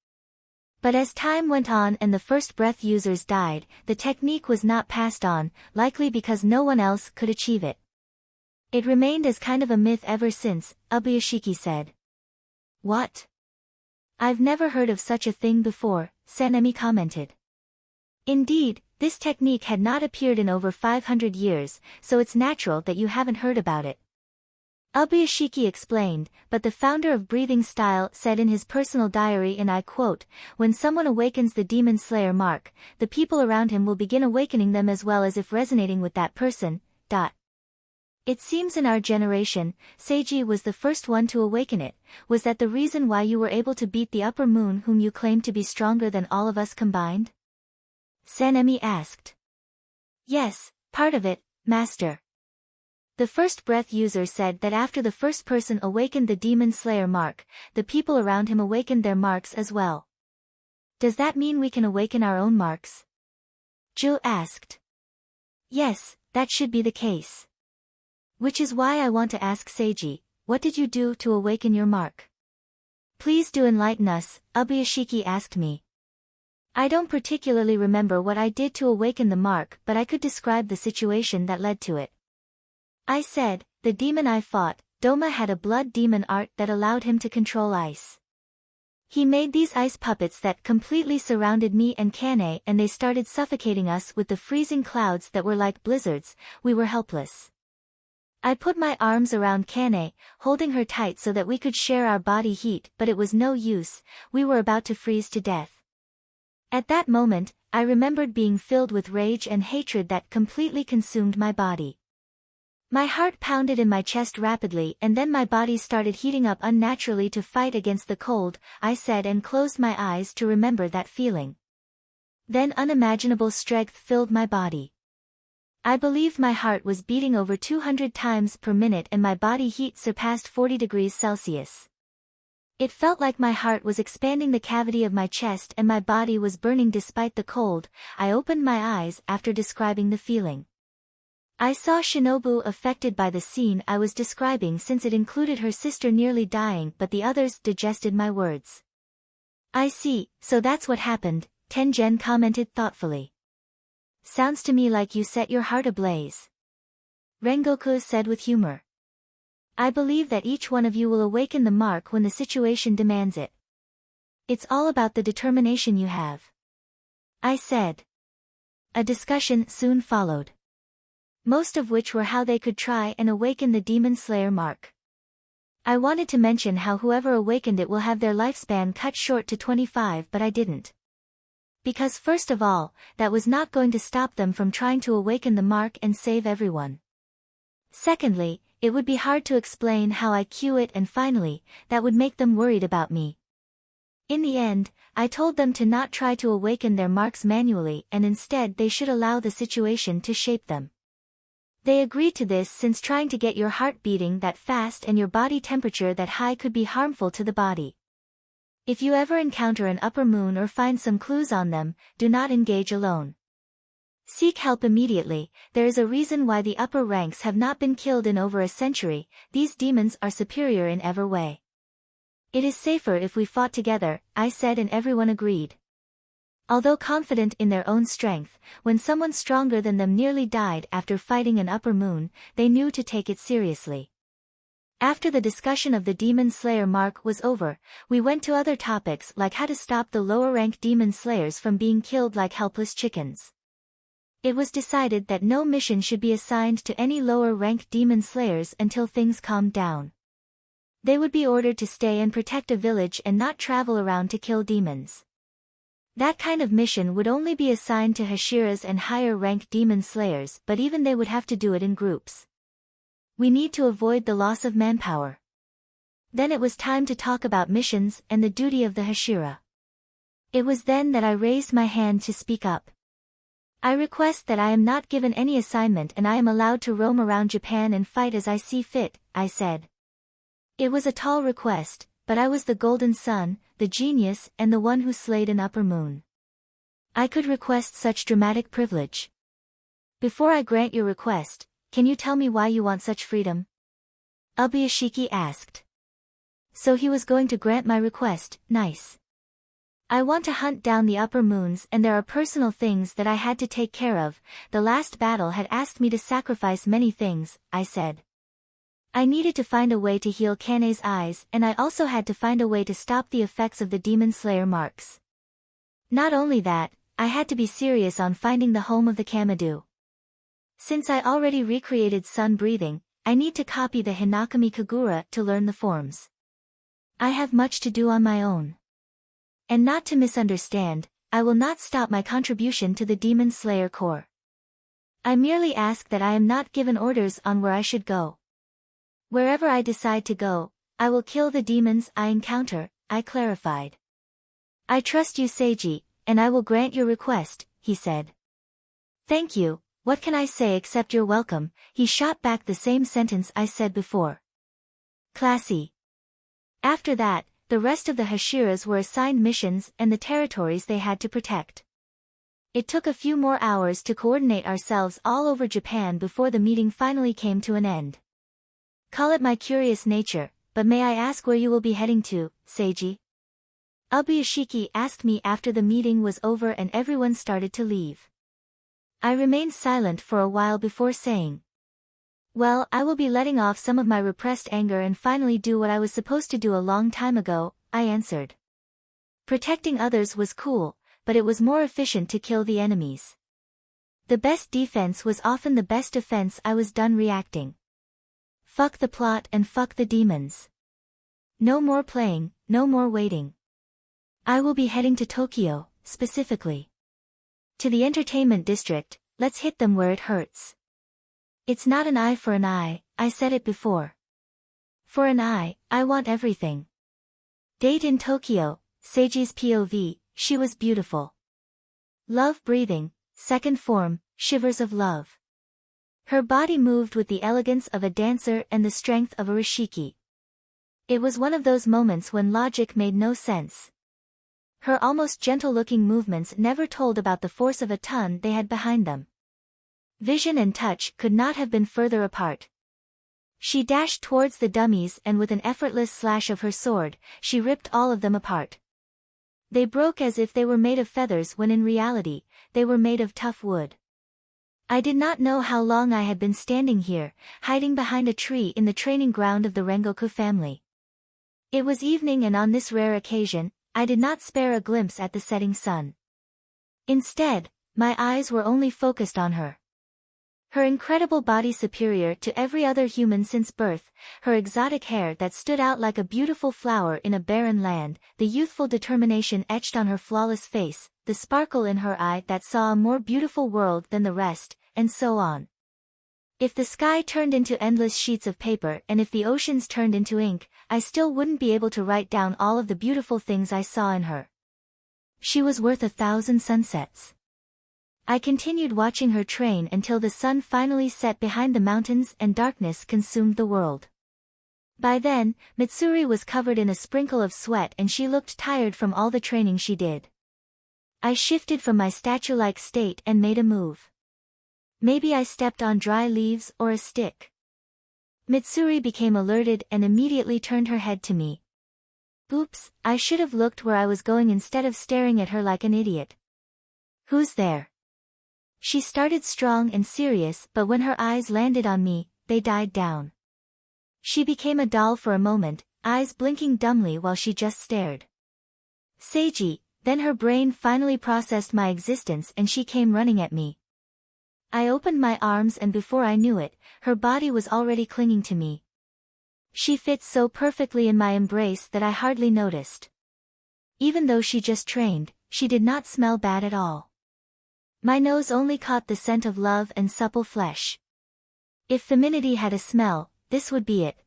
But as time went on and the first breath users died, the technique was not passed on, likely because no one else could achieve it. It remained as kind of a myth ever since, Ubuyashiki said. What? I've never heard of such a thing before, Sanemi commented. Indeed, this technique had not appeared in over 500 years, so it's natural that you haven't heard about it. Ubuyashiki explained, but the founder of Breathing Style said in his personal diary, and I quote, "When someone awakens the Demon Slayer mark, the people around him will begin awakening them as well as if resonating with that person." It seems in our generation, Seiji was the first one to awaken it. Was that the reason why you were able to beat the upper moon whom you claimed to be stronger than all of us combined? Sanemi asked. Yes, part of it, Master. The first breath user said that after the first person awakened the Demon Slayer mark, the people around him awakened their marks as well. Does that mean we can awaken our own marks? Ju asked. Yes, that should be the case. Which is why I want to ask Seiji, what did you do to awaken your mark? Please do enlighten us, Ubuyashiki asked me. I don't particularly remember what I did to awaken the mark, but I could describe the situation that led to it. I said, the demon I fought, Doma, had a blood demon art that allowed him to control ice. He made these ice puppets that completely surrounded me and Kane, and they started suffocating us with the freezing clouds that were like blizzards. We were helpless. I put my arms around Kane, holding her tight so that we could share our body heat, but it was no use, we were about to freeze to death. At that moment, I remembered being filled with rage and hatred that completely consumed my body. My heart pounded in my chest rapidly, and then my body started heating up unnaturally to fight against the cold, I said, and closed my eyes to remember that feeling. Then unimaginable strength filled my body. I believed my heart was beating over 200 times per minute and my body heat surpassed 40 degrees Celsius. It felt like my heart was expanding the cavity of my chest and my body was burning despite the cold. I opened my eyes after describing the feeling. I saw Shinobu affected by the scene I was describing since it included her sister nearly dying, but the others digested my words. I see, so that's what happened, Tengen commented thoughtfully. Sounds to me like you set your heart ablaze. Rengoku said with humor. I believe that each one of you will awaken the mark when the situation demands it. It's all about the determination you have. I said. A discussion soon followed. Most of which were how they could try and awaken the Demon Slayer mark. I wanted to mention how whoever awakened it will have their lifespan cut short to 25, but I didn't. Because first of all, that was not going to stop them from trying to awaken the mark and save everyone. Secondly, it would be hard to explain how I cue it, and finally, that would make them worried about me. In the end, I told them to not try to awaken their marks manually and instead they should allow the situation to shape them. They agreed to this since trying to get your heart beating that fast and your body temperature that high could be harmful to the body. If you ever encounter an upper moon or find some clues on them, do not engage alone. Seek help immediately. There is a reason why the upper ranks have not been killed in over a century. These demons are superior in every way. It is safer if we fought together, I said, and everyone agreed. Although confident in their own strength, when someone stronger than them nearly died after fighting an upper moon, they knew to take it seriously. After the discussion of the Demon Slayer mark was over, we went to other topics like how to stop the lower-rank Demon Slayers from being killed like helpless chickens. It was decided that no mission should be assigned to any lower-rank Demon Slayers until things calmed down. They would be ordered to stay and protect a village and not travel around to kill demons. That kind of mission would only be assigned to Hashiras and higher-rank Demon Slayers, but even they would have to do it in groups. We need to avoid the loss of manpower. Then it was time to talk about missions and the duty of the Hashira. It was then that I raised my hand to speak up. I request that I am not given any assignment and I am allowed to roam around Japan and fight as I see fit, I said. It was a tall request, but I was the golden sun, the genius, and the one who slayed an upper moon. I could request such dramatic privilege. Before I grant your request, can you tell me why you want such freedom? Ubuyashiki asked. So he was going to grant my request, nice. I want to hunt down the upper moons and there are personal things that I had to take care of. The last battle had asked me to sacrifice many things, I said. I needed to find a way to heal Kane's eyes and I also had to find a way to stop the effects of the Demon Slayer marks. Not only that, I had to be serious on finding the home of the Kamadu. Since I already recreated sun breathing, I need to copy the Hinakami Kagura to learn the forms. I have much to do on my own. And not to misunderstand, I will not stop my contribution to the Demon Slayer Corps. I merely ask that I am not given orders on where I should go. Wherever I decide to go, I will kill the demons I encounter, I clarified. I trust you, Seiji, and I will grant your request, he said. Thank you, what can I say except you're welcome, he shot back the same sentence I said before. Classy. After that, the rest of the Hashiras were assigned missions and the territories they had to protect. It took a few more hours to coordinate ourselves all over Japan before the meeting finally came to an end. Call it my curious nature, but may I ask where you will be heading to, Seiji? Ubuyashiki asked me after the meeting was over and everyone started to leave. I remained silent for a while before saying, well, I will be letting off some of my repressed anger and finally do what I was supposed to do a long time ago, I answered. Protecting others was cool, but it was more efficient to kill the enemies. The best defense was often the best defense. I was done reacting. Fuck the plot and fuck the demons. No more playing, no more waiting. I will be heading to Tokyo, specifically. To the entertainment district, let's hit them where it hurts. It's not an eye for an eye, I said it before. For an eye, I want everything. Date in Tokyo, Seiji's POV, she was beautiful. Love breathing, second form, shivers of love. Her body moved with the elegance of a dancer and the strength of a rishiki. It was one of those moments when logic made no sense. Her almost gentle-looking movements never told about the force of a ton they had behind them. Vision and touch could not have been further apart. She dashed towards the dummies and with an effortless slash of her sword, she ripped all of them apart. They broke as if they were made of feathers when in reality, they were made of tough wood. I did not know how long I had been standing here, hiding behind a tree in the training ground of the Rengoku family. It was evening and on this rare occasion, I did not spare a glimpse at the setting sun. Instead, my eyes were only focused on her. Her incredible body superior to every other human since birth, her exotic hair that stood out like a beautiful flower in a barren land, the youthful determination etched on her flawless face, the sparkle in her eye that saw a more beautiful world than the rest, and so on. If the sky turned into endless sheets of paper and if the oceans turned into ink, I still wouldn't be able to write down all of the beautiful things I saw in her. She was worth 1,000 sunsets. I continued watching her train until the sun finally set behind the mountains and darkness consumed the world. By then, Mitsuri was covered in a sprinkle of sweat and she looked tired from all the training she did. I shifted from my statue-like state and made a move. Maybe I stepped on dry leaves or a stick. Mitsuri became alerted and immediately turned her head to me. Oops, I should have looked where I was going instead of staring at her like an idiot. Who's there? She started strong and serious, but when her eyes landed on me, they died down. She became a doll for a moment, eyes blinking dumbly while she just stared. Seiji, then her brain finally processed my existence and she came running at me. I opened my arms and before I knew it, her body was already clinging to me. She fit so perfectly in my embrace that I hardly noticed. Even though she just trained, she did not smell bad at all. My nose only caught the scent of love and supple flesh. If femininity had a smell, this would be it.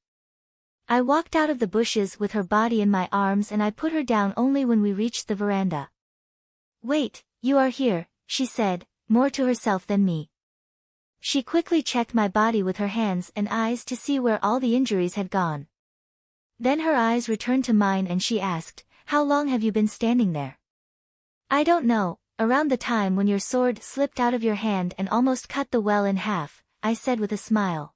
I walked out of the bushes with her body in my arms and I put her down only when we reached the veranda. Wait, you are here, she said, more to herself than me. She quickly checked my body with her hands and eyes to see where all the injuries had gone. Then her eyes returned to mine and she asked, "How long have you been standing there?" "I don't know, around the time when your sword slipped out of your hand and almost cut the well in half," I said with a smile.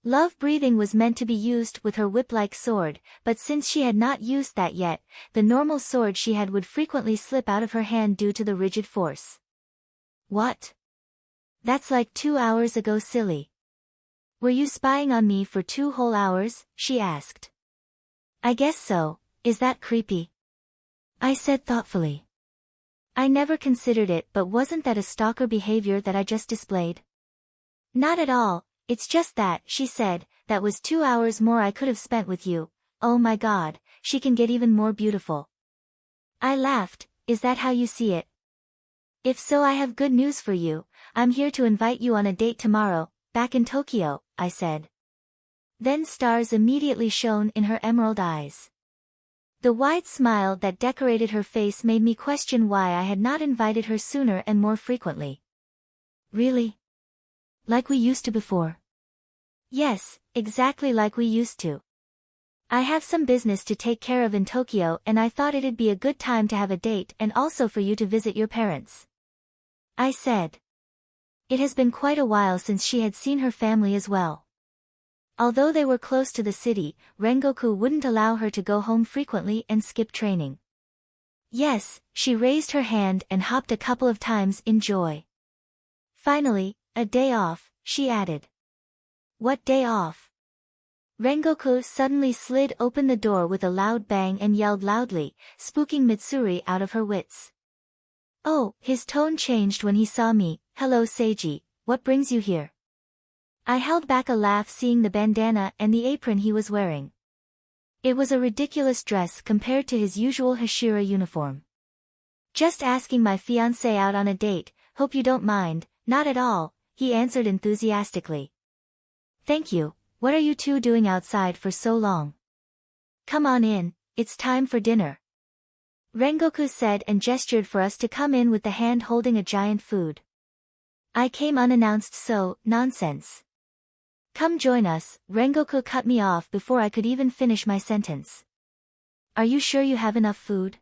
Love breathing was meant to be used with her whip-like sword, but since she had not used that yet, the normal sword she had would frequently slip out of her hand due to the rigid force. "What? That's like 2 hours ago, silly. Were you spying on me for 2 whole hours?" she asked. "I guess so. Is that creepy?" I said thoughtfully. I never considered it, but wasn't that a stalker behavior that I just displayed? "Not at all, it's just that," she said, "that was 2 hours more I could have spent with you. Oh my god, she can get even more beautiful." I laughed. "Is that how you see it?" "If so, I have good news for you. I'm here to invite you on a date tomorrow, back in Tokyo," I said. Then stars immediately shone in her emerald eyes. The wide smile that decorated her face made me question why I had not invited her sooner and more frequently. "Really? Like we used to before?" "Yes, exactly like we used to. I have some business to take care of in Tokyo and I thought it'd be a good time to have a date and also for you to visit your parents," I said. It has been quite a while since she had seen her family as well. Although they were close to the city, Rengoku wouldn't allow her to go home frequently and skip training. "Yes," she raised her hand and hopped a couple of times in joy. "Finally, a day off," she added. "What day off?" Rengoku suddenly slid open the door with a loud bang and yelled loudly, spooking Mitsuri out of her wits. Oh, his tone changed when he saw me. "Hello Seiji, what brings you here?" I held back a laugh seeing the bandana and the apron he was wearing. It was a ridiculous dress compared to his usual Hashira uniform. "Just asking my fiancé out on a date, hope you don't mind." "Not at all," he answered enthusiastically. "Thank you, what are you two doing outside for so long? Come on in, it's time for dinner," Rengoku said and gestured for us to come in with the hand holding a giant food. I came unannounced, so, nonsense. "Come join us," Rengoku cut me off before I could even finish my sentence. "Are you sure you have enough food?"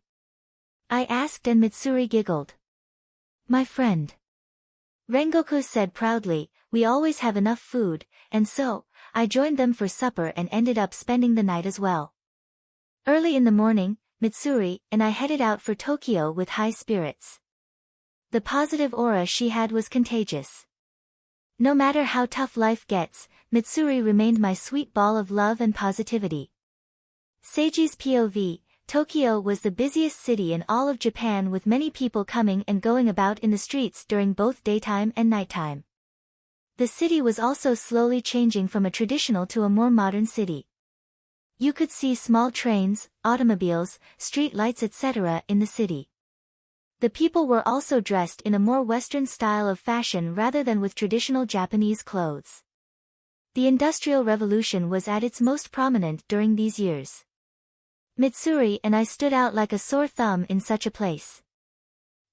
I asked and Mitsuri giggled. "My friend," Rengoku said proudly, "we always have enough food," and so, I joined them for supper and ended up spending the night as well. Early in the morning, Mitsuri and I headed out for Tokyo with high spirits. The positive aura she had was contagious. No matter how tough life gets, Mitsuri remained my sweet ball of love and positivity. Seiji's POV, Tokyo was the busiest city in all of Japan with many people coming and going about in the streets during both daytime and nighttime. The city was also slowly changing from a traditional to a more modern city. You could see small trains, automobiles, street lights etc. in the city. The people were also dressed in a more Western style of fashion rather than with traditional Japanese clothes. The Industrial Revolution was at its most prominent during these years. Mitsuri and I stood out like a sore thumb in such a place.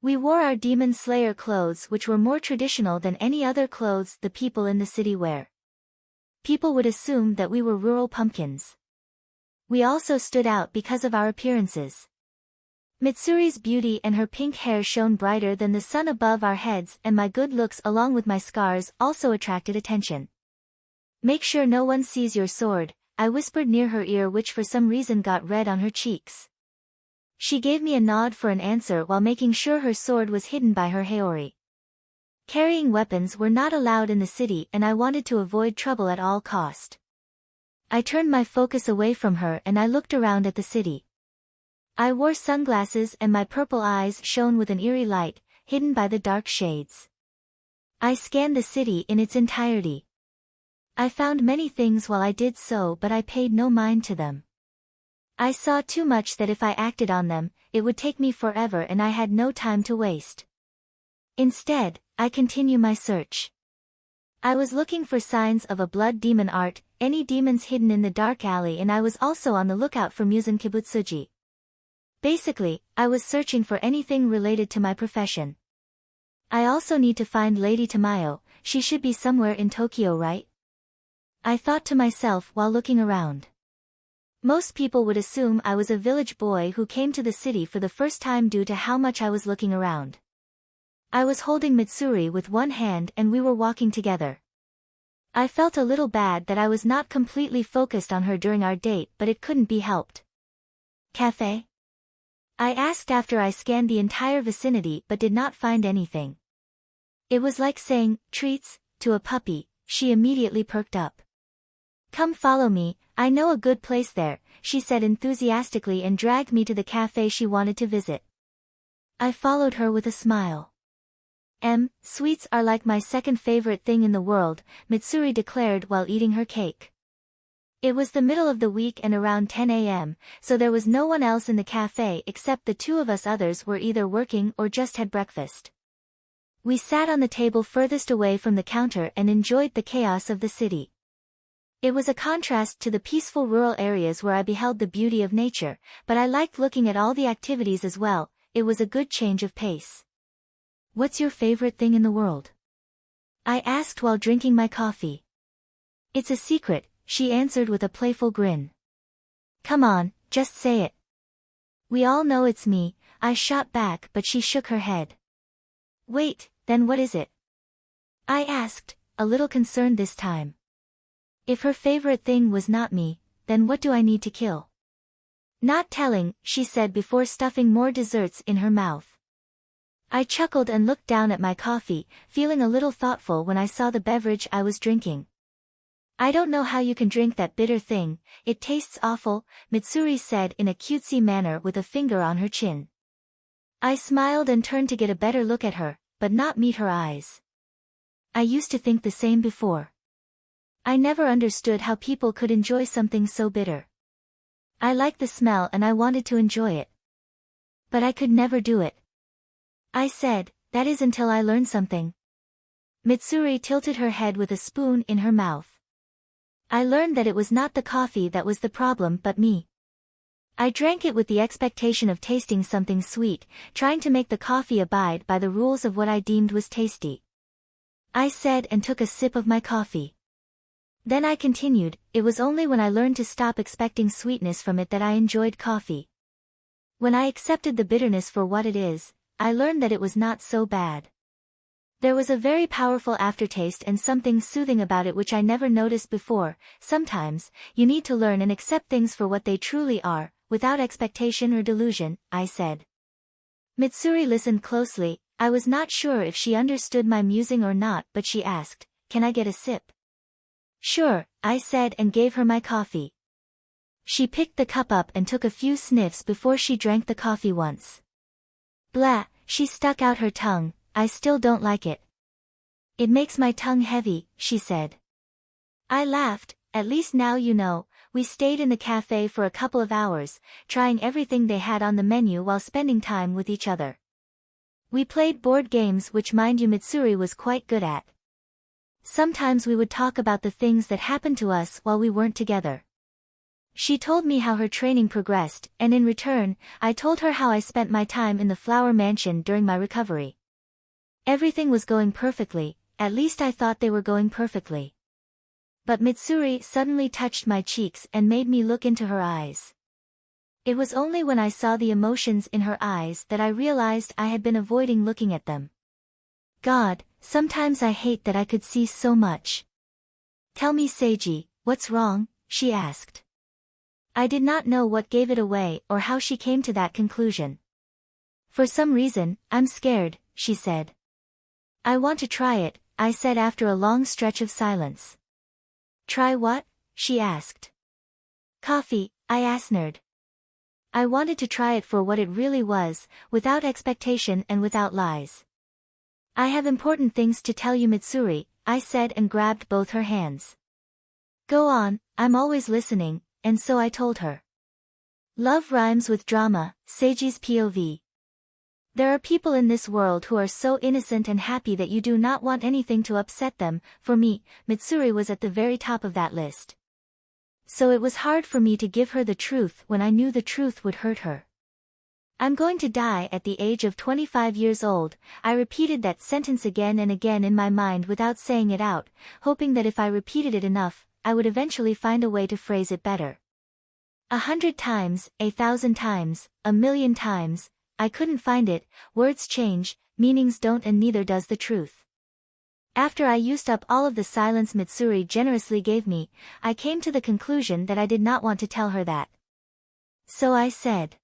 We wore our Demon Slayer clothes, which were more traditional than any other clothes the people in the city wear. People would assume that we were rural pumpkins. We also stood out because of our appearances. Mitsuri's beauty and her pink hair shone brighter than the sun above our heads, and my good looks along with my scars also attracted attention. "Make sure no one sees your sword," I whispered near her ear, which for some reason got red on her cheeks. She gave me a nod for an answer while making sure her sword was hidden by her haori. Carrying weapons were not allowed in the city and I wanted to avoid trouble at all cost. I turned my focus away from her and I looked around at the city. I wore sunglasses and my purple eyes shone with an eerie light, hidden by the dark shades. I scanned the city in its entirety. I found many things while I did so, but I paid no mind to them. I saw too much that if I acted on them, it would take me forever and I had no time to waste. Instead, I continued my search. I was looking for signs of a blood demon art, any demons hidden in the dark alley, and I was also on the lookout for Musen Kibutsuji. Basically, I was searching for anything related to my profession. I also need to find Lady Tamayo, she should be somewhere in Tokyo, right? I thought to myself while looking around. Most people would assume I was a village boy who came to the city for the first time due to how much I was looking around. I was holding Mitsuri with one hand and we were walking together. I felt a little bad that I was not completely focused on her during our date, but it couldn't be helped. Cafe? I asked after I scanned the entire vicinity but did not find anything. It was like saying, treats, to a puppy. She immediately perked up. Come follow me, I know a good place there, she said enthusiastically and dragged me to the cafe she wanted to visit. I followed her with a smile. Sweets are like my second favorite thing in the world, Mitsuri declared while eating her cake. It was the middle of the week and around 10 a.m., so there was no one else in the cafe except the two of us. Others were either working or just had breakfast. We sat on the table furthest away from the counter and enjoyed the chaos of the city. It was a contrast to the peaceful rural areas where I beheld the beauty of nature, but I liked looking at all the activities as well. It was a good change of pace. What's your favorite thing in the world? I asked while drinking my coffee. It's a secret, she answered with a playful grin. Come on, just say it. We all know it's me, I shot back, but she shook her head. Wait, then what is it? I asked, a little concerned this time. If her favorite thing was not me, then what do I need to kill? Not telling, she said before stuffing more desserts in her mouth. I chuckled and looked down at my coffee, feeling a little thoughtful when I saw the beverage I was drinking. I don't know how you can drink that bitter thing, it tastes awful, Mitsuri said in a cutesy manner with a finger on her chin. I smiled and turned to get a better look at her, but not meet her eyes. I used to think the same before. I never understood how people could enjoy something so bitter. I liked the smell and I wanted to enjoy it. But I could never do it. I said, that is until I learned something. Mitsuri tilted her head with a spoon in her mouth. I learned that it was not the coffee that was the problem but me. I drank it with the expectation of tasting something sweet, trying to make the coffee abide by the rules of what I deemed was tasty. I said and took a sip of my coffee. Then I continued, it was only when I learned to stop expecting sweetness from it that I enjoyed coffee. When I accepted the bitterness for what it is, I learned that it was not so bad. There was a very powerful aftertaste and something soothing about it which I never noticed before. Sometimes, you need to learn and accept things for what they truly are, without expectation or delusion, I said. Mitsuri listened closely. I was not sure if she understood my musing or not, but she asked, can I get a sip? Sure, I said and gave her my coffee. She picked the cup up and took a few sniffs before she drank the coffee once. Blah, she stuck out her tongue. I still don't like it. It makes my tongue heavy, she said. I laughed, at least now you know. We stayed in the cafe for a couple of hours, trying everything they had on the menu while spending time with each other. We played board games which mind you Mitsuri was quite good at. Sometimes we would talk about the things that happened to us while we weren't together. She told me how her training progressed, and in return, I told her how I spent my time in the flower mansion during my recovery. Everything was going perfectly, at least I thought they were going perfectly. But Mitsuri suddenly touched my cheeks and made me look into her eyes. It was only when I saw the emotions in her eyes that I realized I had been avoiding looking at them. God, sometimes I hate that I could see so much. Tell me Seiji, what's wrong? She asked. I did not know what gave it away or how she came to that conclusion. For some reason, I'm scared, she said. I want to try it, I said after a long stretch of silence. Try what? She asked. Coffee, I answered. I wanted to try it for what it really was, without expectation and without lies. I have important things to tell you Mitsuri, I said and grabbed both her hands. Go on, I'm always listening, and so I told her. Love rhymes with drama, Seiji's POV. There are people in this world who are so innocent and happy that you do not want anything to upset them. For me, Mitsuri was at the very top of that list. So it was hard for me to give her the truth when I knew the truth would hurt her. I'm going to die at the age of 25 years old, I repeated that sentence again and again in my mind without saying it out, hoping that if I repeated it enough, I would eventually find a way to phrase it better. 100 times, 1,000 times, 1,000,000 times, I couldn't find it. Words change, meanings don't, and neither does the truth. After I used up all of the silence Mitsuri generously gave me, I came to the conclusion that I did not want to tell her that. So I said,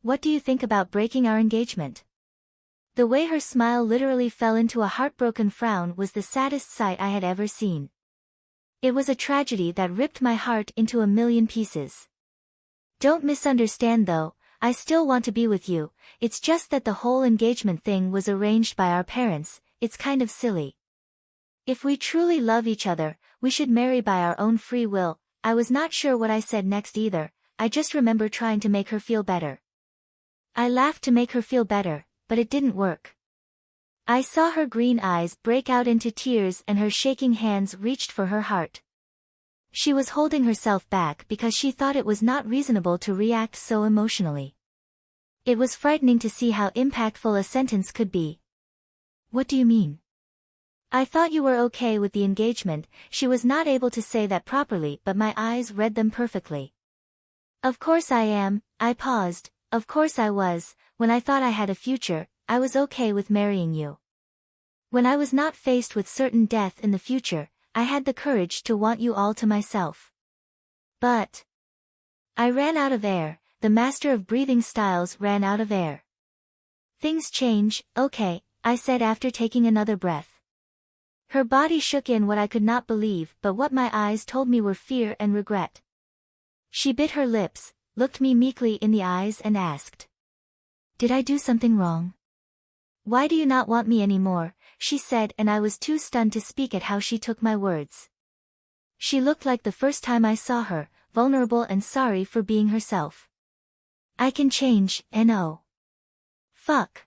"What do you think about breaking our engagement?" The way her smile literally fell into a heartbroken frown was the saddest sight I had ever seen. It was a tragedy that ripped my heart into a million pieces. Don't misunderstand though, I still want to be with you, it's just that the whole engagement thing was arranged by our parents, it's kind of silly. If we truly love each other, we should marry by our own free will. I was not sure what I said next either, I just remember trying to make her feel better. I laughed to make her feel better, but it didn't work. I saw her green eyes break out into tears and her shaking hands reached for her heart. She was holding herself back because she thought it was not reasonable to react so emotionally. It was frightening to see how impactful a sentence could be. "What do you mean?" "I thought you were okay with the engagement." She was not able to say that properly, but my eyes read them perfectly. "Of course I am." I paused. "Of course I was. When I thought I had a future, I was okay with marrying you. When I was not faced with certain death in the future, I had the courage to want you all to myself. But I ran out of air, the master of breathing styles ran out of air. Things change, okay," I said after taking another breath. Her body shook in what I could not believe, but what my eyes told me were fear and regret. She bit her lips, looked me meekly in the eyes and asked, "Did I do something wrong? Why do you not want me anymore?" she said, and I was too stunned to speak at how she took my words. She looked like the first time I saw her, vulnerable and sorry for being herself. "I can change, and oh. Fuck."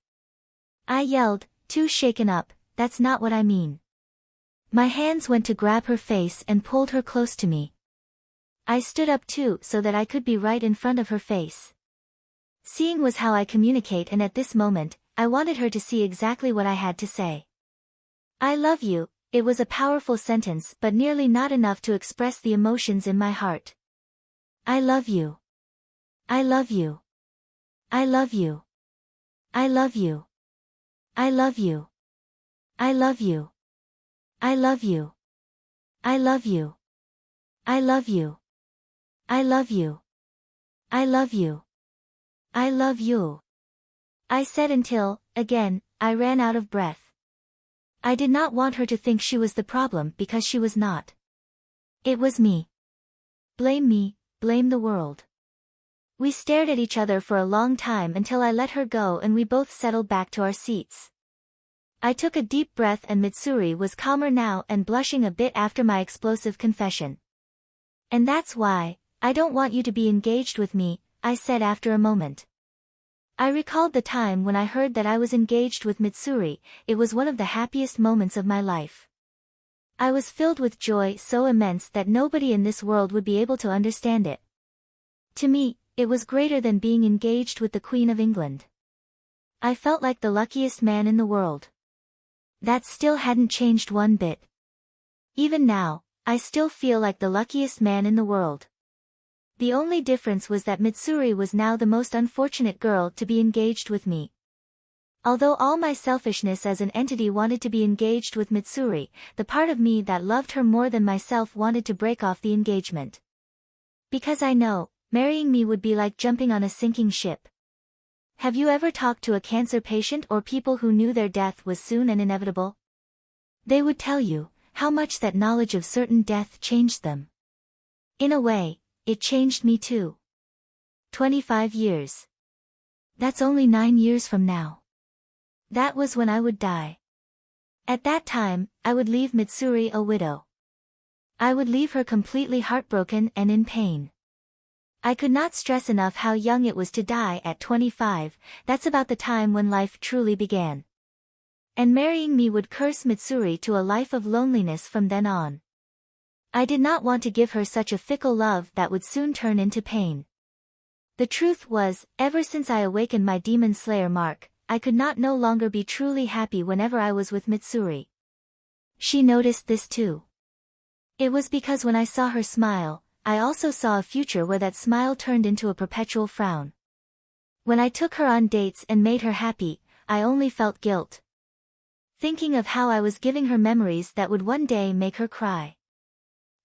I yelled, too shaken up, "That's not what I mean." My hands went to grab her face and pulled her close to me. I stood up too so that I could be right in front of her face. Seeing was how I communicate, and at this moment, I wanted her to see exactly what I had to say. "I love you." It was a powerful sentence but nearly not enough to express the emotions in my heart. "I love you. I love you. I love you. I love you. I love you. I love you. I love you. I love you. I love you. I love you. I love you. I love you." I said until, again, I ran out of breath. I did not want her to think she was the problem because she was not. It was me. Blame me, blame the world. We stared at each other for a long time until I let her go and we both settled back to our seats. I took a deep breath and Mitsuri was calmer now and blushing a bit after my explosive confession. "And that's why, I don't want you to be engaged with me," I said after a moment. I recalled the time when I heard that I was engaged with Mitsuri. It was one of the happiest moments of my life. I was filled with joy so immense that nobody in this world would be able to understand it. To me, it was greater than being engaged with the Queen of England. I felt like the luckiest man in the world. That still hadn't changed one bit. Even now, I still feel like the luckiest man in the world. The only difference was that Mitsuri was now the most unfortunate girl to be engaged with me. Although all my selfishness as an entity wanted to be engaged with Mitsuri, the part of me that loved her more than myself wanted to break off the engagement. Because I know, marrying me would be like jumping on a sinking ship. Have you ever talked to a cancer patient or people who knew their death was soon and inevitable? They would tell you how much that knowledge of certain death changed them. In a way, it changed me too. 25 years. That's only 9 years from now. That was when I would die. At that time, I would leave Mitsuri a widow. I would leave her completely heartbroken and in pain. I could not stress enough how young it was to die at 25, that's about the time when life truly began. And marrying me would curse Mitsuri to a life of loneliness from then on. I did not want to give her such a fickle love that would soon turn into pain. The truth was, ever since I awakened my demon slayer mark, I could not no longer be truly happy whenever I was with Mitsuri. She noticed this too. It was because when I saw her smile, I also saw a future where that smile turned into a perpetual frown. When I took her on dates and made her happy, I only felt guilt. Thinking of how I was giving her memories that would one day make her cry.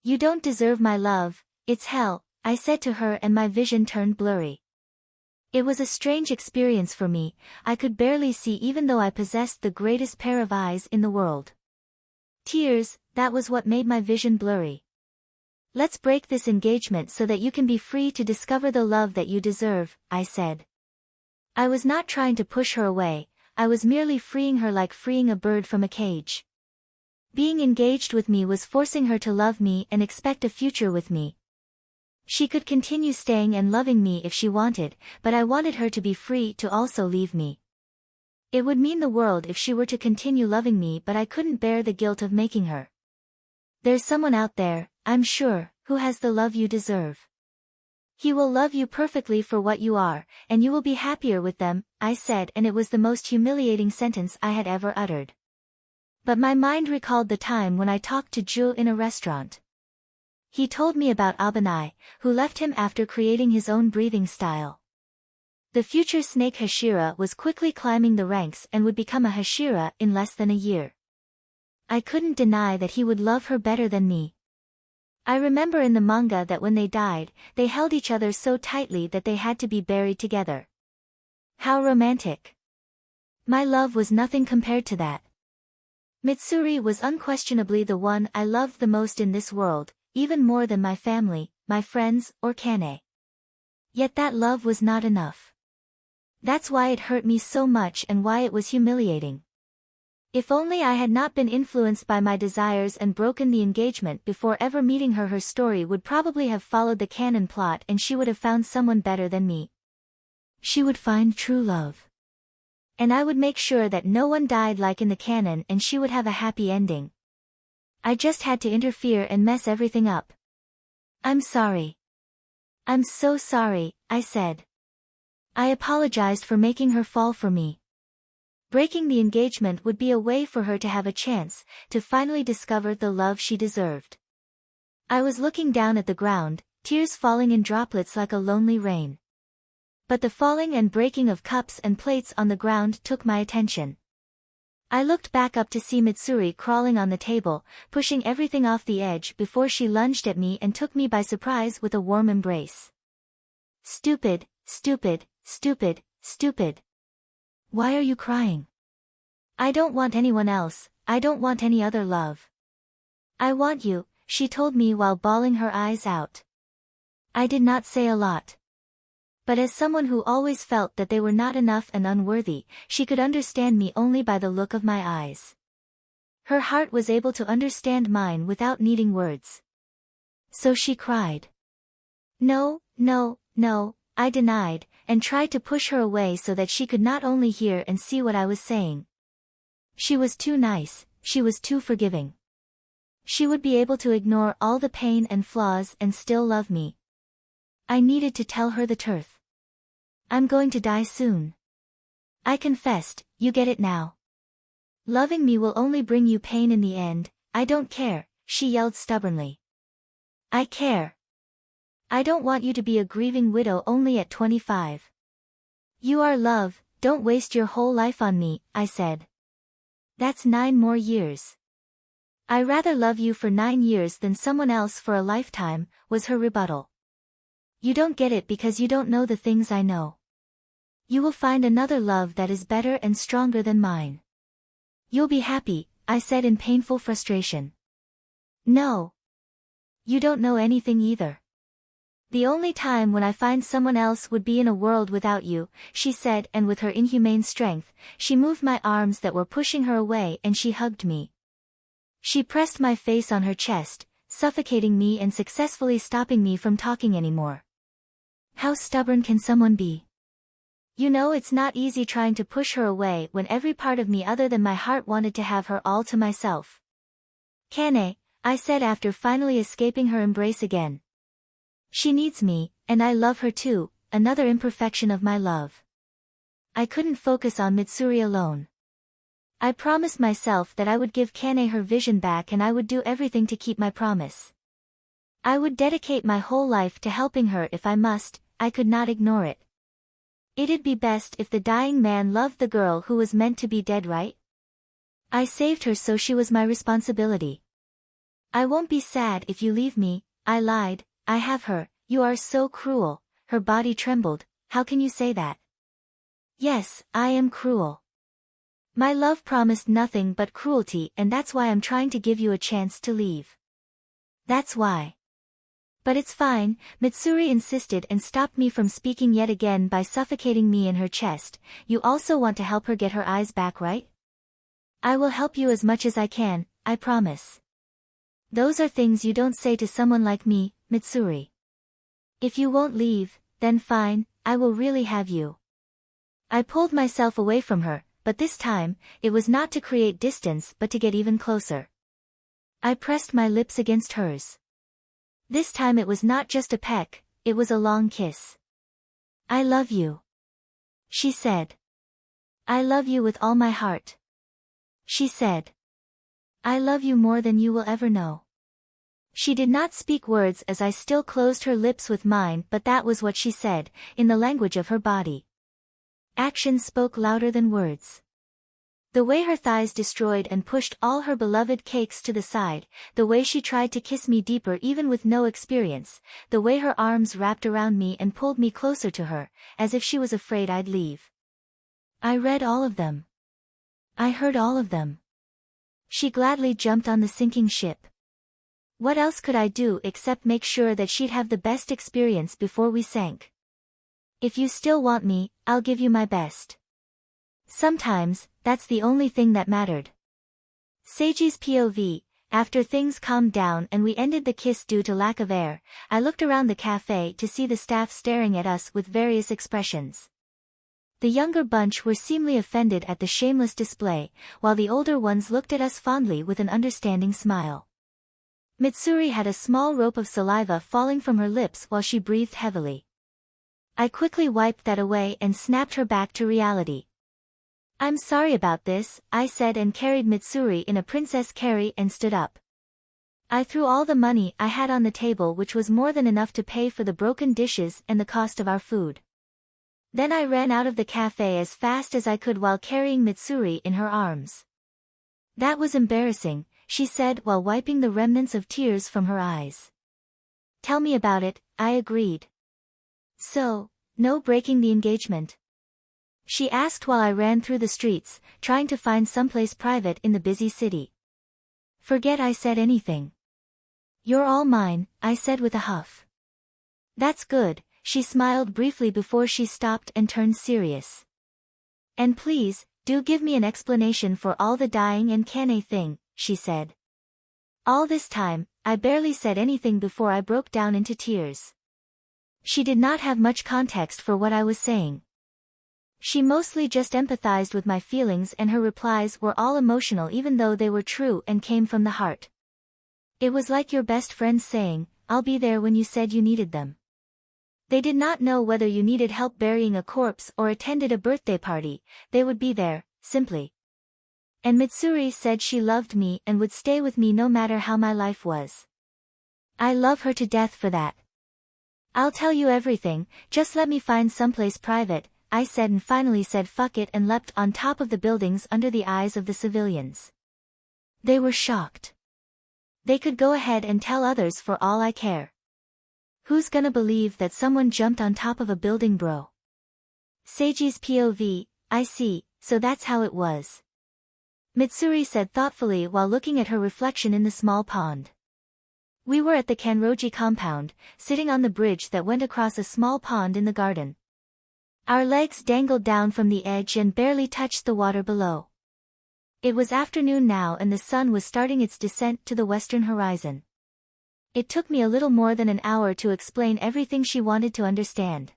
"You don't deserve my love, it's hell," I said to her, and my vision turned blurry. It was a strange experience for me. I could barely see even though I possessed the greatest pair of eyes in the world. Tears, that was what made my vision blurry. "Let's break this engagement so that you can be free to discover the love that you deserve," I said. I was not trying to push her away, I was merely freeing her like freeing a bird from a cage. Being engaged with me was forcing her to love me and expect a future with me. She could continue staying and loving me if she wanted, but I wanted her to be free to also leave me. It would mean the world if she were to continue loving me, but I couldn't bear the guilt of making her. "There's someone out there, I'm sure, who has the love you deserve. He will love you perfectly for what you are, and you will be happier with them," I said, and it was the most humiliating sentence I had ever uttered. But my mind recalled the time when I talked to Jules in a restaurant. He told me about Abanai, who left him after creating his own breathing style. The future snake Hashira was quickly climbing the ranks and would become a Hashira in less than a year. I couldn't deny that he would love her better than me. I remember in the manga that when they died, they held each other so tightly that they had to be buried together. How romantic. My love was nothing compared to that. Mitsuri was unquestionably the one I loved the most in this world, even more than my family, my friends, or Kane. Yet that love was not enough. That's why it hurt me so much and why it was humiliating. If only I had not been influenced by my desires and broken the engagement before ever meeting her, her story would probably have followed the canon plot and she would have found someone better than me. She would find true love. And I would make sure that no one died like in the canon and she would have a happy ending. I just had to interfere and mess everything up. "I'm sorry. I'm so sorry," I said. I apologized for making her fall for me. Breaking the engagement would be a way for her to have a chance to finally discover the love she deserved. I was looking down at the ground, tears falling in droplets like a lonely rain. But the falling and breaking of cups and plates on the ground took my attention. I looked back up to see Mitsuri crawling on the table, pushing everything off the edge before she lunged at me and took me by surprise with a warm embrace. "Stupid, stupid, stupid, stupid. Why are you crying? I don't want anyone else, I don't want any other love. I want you," she told me while bawling her eyes out. I did not say a lot. But as someone who always felt that they were not enough and unworthy, she could understand me only by the look of my eyes. Her heart was able to understand mine without needing words. So she cried. "No, no, no," I denied, and tried to push her away so that she could not only hear and see what I was saying. She was too nice, she was too forgiving. She would be able to ignore all the pain and flaws and still love me. I needed to tell her the truth. "I'm going to die soon." I confessed, "You get it now. Loving me will only bring you pain in the end." "I don't care," she yelled stubbornly. "I care. I don't want you to be a grieving widow only at 25. You are love, don't waste your whole life on me," I said. "That's 9 more years. I rather love you for 9 years than someone else for a lifetime," was her rebuttal. "You don't get it because you don't know the things I know. You will find another love that is better and stronger than mine. You'll be happy," I said in painful frustration. "No. You don't know anything either. The only time when I find someone else would be in a world without you," she said, and with her inhumane strength, she moved my arms that were pushing her away and she hugged me. She pressed my face on her chest, suffocating me and successfully stopping me from talking anymore. How stubborn can someone be? You know, it's not easy trying to push her away when every part of me other than my heart wanted to have her all to myself. "Kane," I said after finally escaping her embrace again. "She needs me, and I love her too," another imperfection of my love. I couldn't focus on Mitsuri alone. I promised myself that I would give Kane her vision back and I would do everything to keep my promise. I would dedicate my whole life to helping her if I must. I could not ignore it. It'd be best if the dying man loved the girl who was meant to be dead, right? I saved her, so she was my responsibility. I won't be sad if you leave me. I lied. I have her. You are so cruel. Her body trembled. How can you say that? Yes, I am cruel. My love promised nothing but cruelty, and that's why I'm trying to give you a chance to leave. That's why. But it's fine, Mitsuri insisted and stopped me from speaking yet again by suffocating me in her chest. You also want to help her get her eyes back, right? I will help you as much as I can, I promise. Those are things you don't say to someone like me, Mitsuri. If you won't leave, then fine, I will really have you. I pulled myself away from her, but this time, it was not to create distance but to get even closer. I pressed my lips against hers. This time it was not just a peck, it was a long kiss. I love you, she said. I love you with all my heart, she said. I love you more than you will ever know. She did not speak words as I still closed her lips with mine, but that was what she said, in the language of her body. Action spoke louder than words. The way her thighs destroyed and pushed all her beloved cakes to the side, the way she tried to kiss me deeper even with no experience, the way her arms wrapped around me and pulled me closer to her, as if she was afraid I'd leave. I read all of them. I heard all of them. She gladly jumped on the sinking ship. What else could I do except make sure that she'd have the best experience before we sank? If you still want me, I'll give you my best. Sometimes, that's the only thing that mattered. Seiji's POV. After things calmed down and we ended the kiss due to lack of air, I looked around the cafe to see the staff staring at us with various expressions. The younger bunch were seemingly offended at the shameless display, while the older ones looked at us fondly with an understanding smile. Mitsuri had a small rope of saliva falling from her lips while she breathed heavily. I quickly wiped that away and snapped her back to reality. I'm sorry about this, I said and carried Mitsuri in a princess carry and stood up. I threw all the money I had on the table, which was more than enough to pay for the broken dishes and the cost of our food. Then I ran out of the cafe as fast as I could while carrying Mitsuri in her arms. That was embarrassing, she said while wiping the remnants of tears from her eyes. Tell me about it, I agreed. So, no breaking the engagement? She asked while I ran through the streets, trying to find someplace private in the busy city. Forget I said anything. You're all mine, I said with a huff. That's good, she smiled briefly before she stopped and turned serious. And please, do give me an explanation for all the dying and Kane thing, she said. All this time, I barely said anything before I broke down into tears. She did not have much context for what I was saying. She mostly just empathized with my feelings, and her replies were all emotional even though they were true and came from the heart. It was like your best friends saying, I'll be there when you said you needed them. They did not know whether you needed help burying a corpse or attended a birthday party, they would be there, simply. And Mitsuri said she loved me and would stay with me no matter how my life was. I love her to death for that. I'll tell you everything, just let me find someplace private, I said, and finally said fuck it and leapt on top of the buildings under the eyes of the civilians. They were shocked. They could go ahead and tell others for all I care. Who's gonna believe that someone jumped on top of a building, bro? Seiji's POV. I see, so that's how it was. Mitsuri said thoughtfully while looking at her reflection in the small pond. We were at the Kanroji compound, sitting on the bridge that went across a small pond in the garden. Our legs dangled down from the edge and barely touched the water below. It was afternoon now and the sun was starting its descent to the western horizon. It took me a little more than an hour to explain everything she wanted to understand.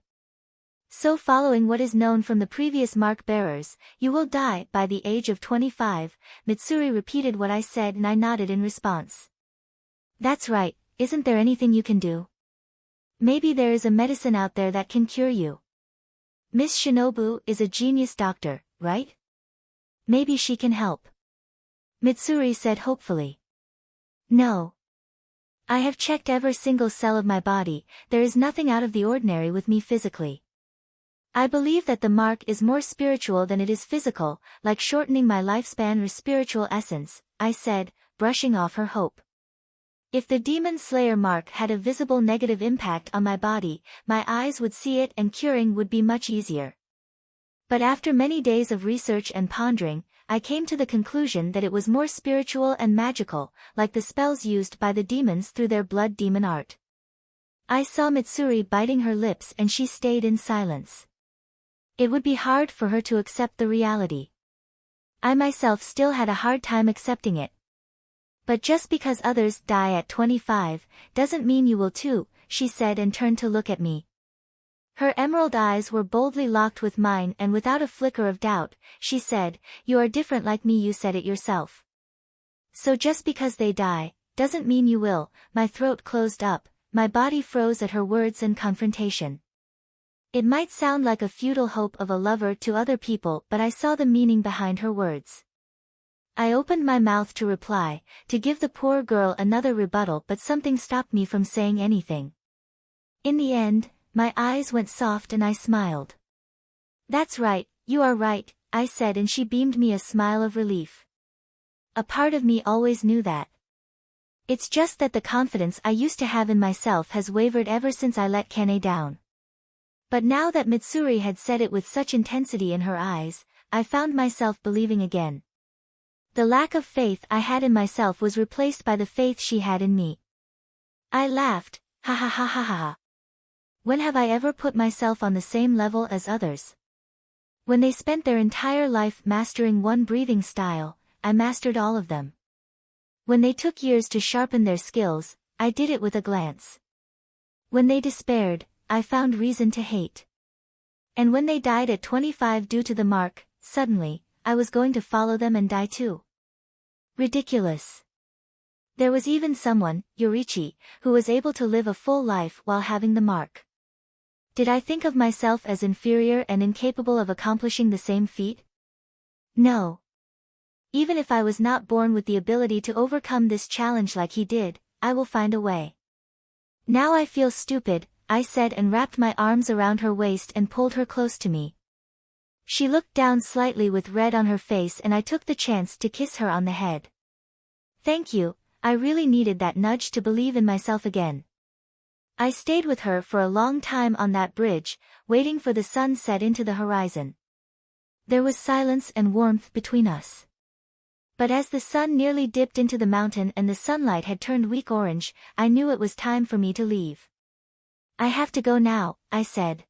So following what is known from the previous mark bearers, you will die by the age of 25, Mitsuri repeated what I said and I nodded in response. That's right, isn't there anything you can do? Maybe there is a medicine out there that can cure you. Miss Shinobu is a genius doctor, right? Maybe she can help. Mitsuri said hopefully. No. I have checked every single cell of my body, there is nothing out of the ordinary with me physically. I believe that the mark is more spiritual than it is physical, like shortening my lifespan or spiritual essence, I said, brushing off her hope. If the demon slayer mark had a visible negative impact on my body, my eyes would see it and curing would be much easier. But after many days of research and pondering, I came to the conclusion that it was more spiritual and magical, like the spells used by the demons through their blood demon art. I saw Mitsuri biting her lips and she stayed in silence. It would be hard for her to accept the reality. I myself still had a hard time accepting it. But just because others die at 25, doesn't mean you will too, she said and turned to look at me. Her emerald eyes were boldly locked with mine and without a flicker of doubt, she said, "You are different like me, you said it yourself. So just because they die, doesn't mean you will." My throat closed up, my body froze at her words and confrontation. It might sound like a futile hope of a lover to other people, but I saw the meaning behind her words. I opened my mouth to reply, to give the poor girl another rebuttal, but something stopped me from saying anything. In the end, my eyes went soft and I smiled. "That's right, you are right," I said, and she beamed me a smile of relief. A part of me always knew that. It's just that the confidence I used to have in myself has wavered ever since I let Kane down. But now that Mitsuri had said it with such intensity in her eyes, I found myself believing again. The lack of faith I had in myself was replaced by the faith she had in me. I laughed, ha ha ha ha ha. When have I ever put myself on the same level as others? When they spent their entire life mastering one breathing style, I mastered all of them. When they took years to sharpen their skills, I did it with a glance. When they despaired, I found reason to hate. And when they died at 25 due to the mark, suddenly, I was going to follow them and die too. Ridiculous. There was even someone, Yorichi, who was able to live a full life while having the mark. Did I think of myself as inferior and incapable of accomplishing the same feat? No. Even if I was not born with the ability to overcome this challenge like he did, I will find a way. Now I feel stupid, I said, and wrapped my arms around her waist and pulled her close to me. She looked down slightly with red on her face and I took the chance to kiss her on the head. Thank you, I really needed that nudge to believe in myself again. I stayed with her for a long time on that bridge, waiting for the sun set into the horizon. There was silence and warmth between us. But as the sun nearly dipped into the mountain and the sunlight had turned weak orange, I knew it was time for me to leave. "I have to go now," I said.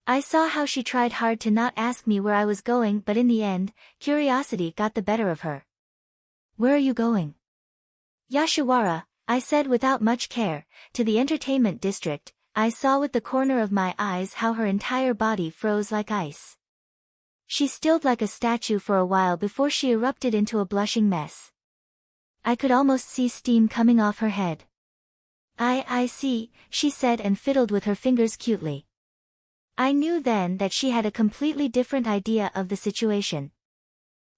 I saw how she tried hard to not ask me where I was going, but in the end, curiosity got the better of her. "Where are you going?" "Yashiwara," I said without much care, "to the entertainment district." I saw with the corner of my eyes how her entire body froze like ice. She stilled like a statue for a while before she erupted into a blushing mess. I could almost see steam coming off her head. I see," she said and fiddled with her fingers cutely. I knew then that she had a completely different idea of the situation.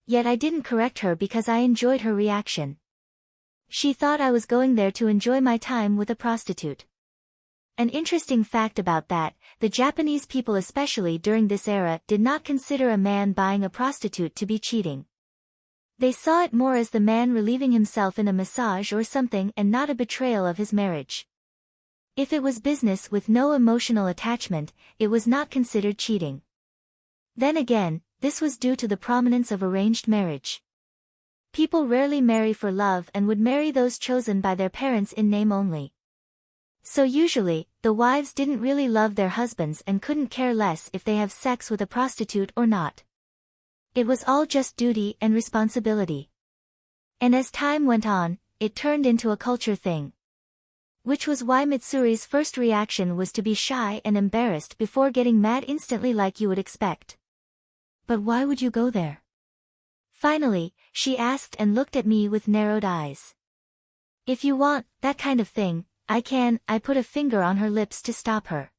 Yet I didn't correct her because I enjoyed her reaction. She thought I was going there to enjoy my time with a prostitute. An interesting fact about that, the Japanese people especially during this era did not consider a man buying a prostitute to be cheating. They saw it more as the man relieving himself in a massage or something and not a betrayal of his marriage. If it was business with no emotional attachment, it was not considered cheating. Then again, this was due to the prominence of arranged marriage. People rarely marry for love and would marry those chosen by their parents in name only. So usually, the wives didn't really love their husbands and couldn't care less if they have sex with a prostitute or not. It was all just duty and responsibility. And as time went on, it turned into a culture thing. Which was why Mitsuri's first reaction was to be shy and embarrassed before getting mad instantly like you would expect. "But why would you go there?" Finally, she asked and looked at me with narrowed eyes. "If you want that kind of thing, I can." I put a finger on her lips to stop her.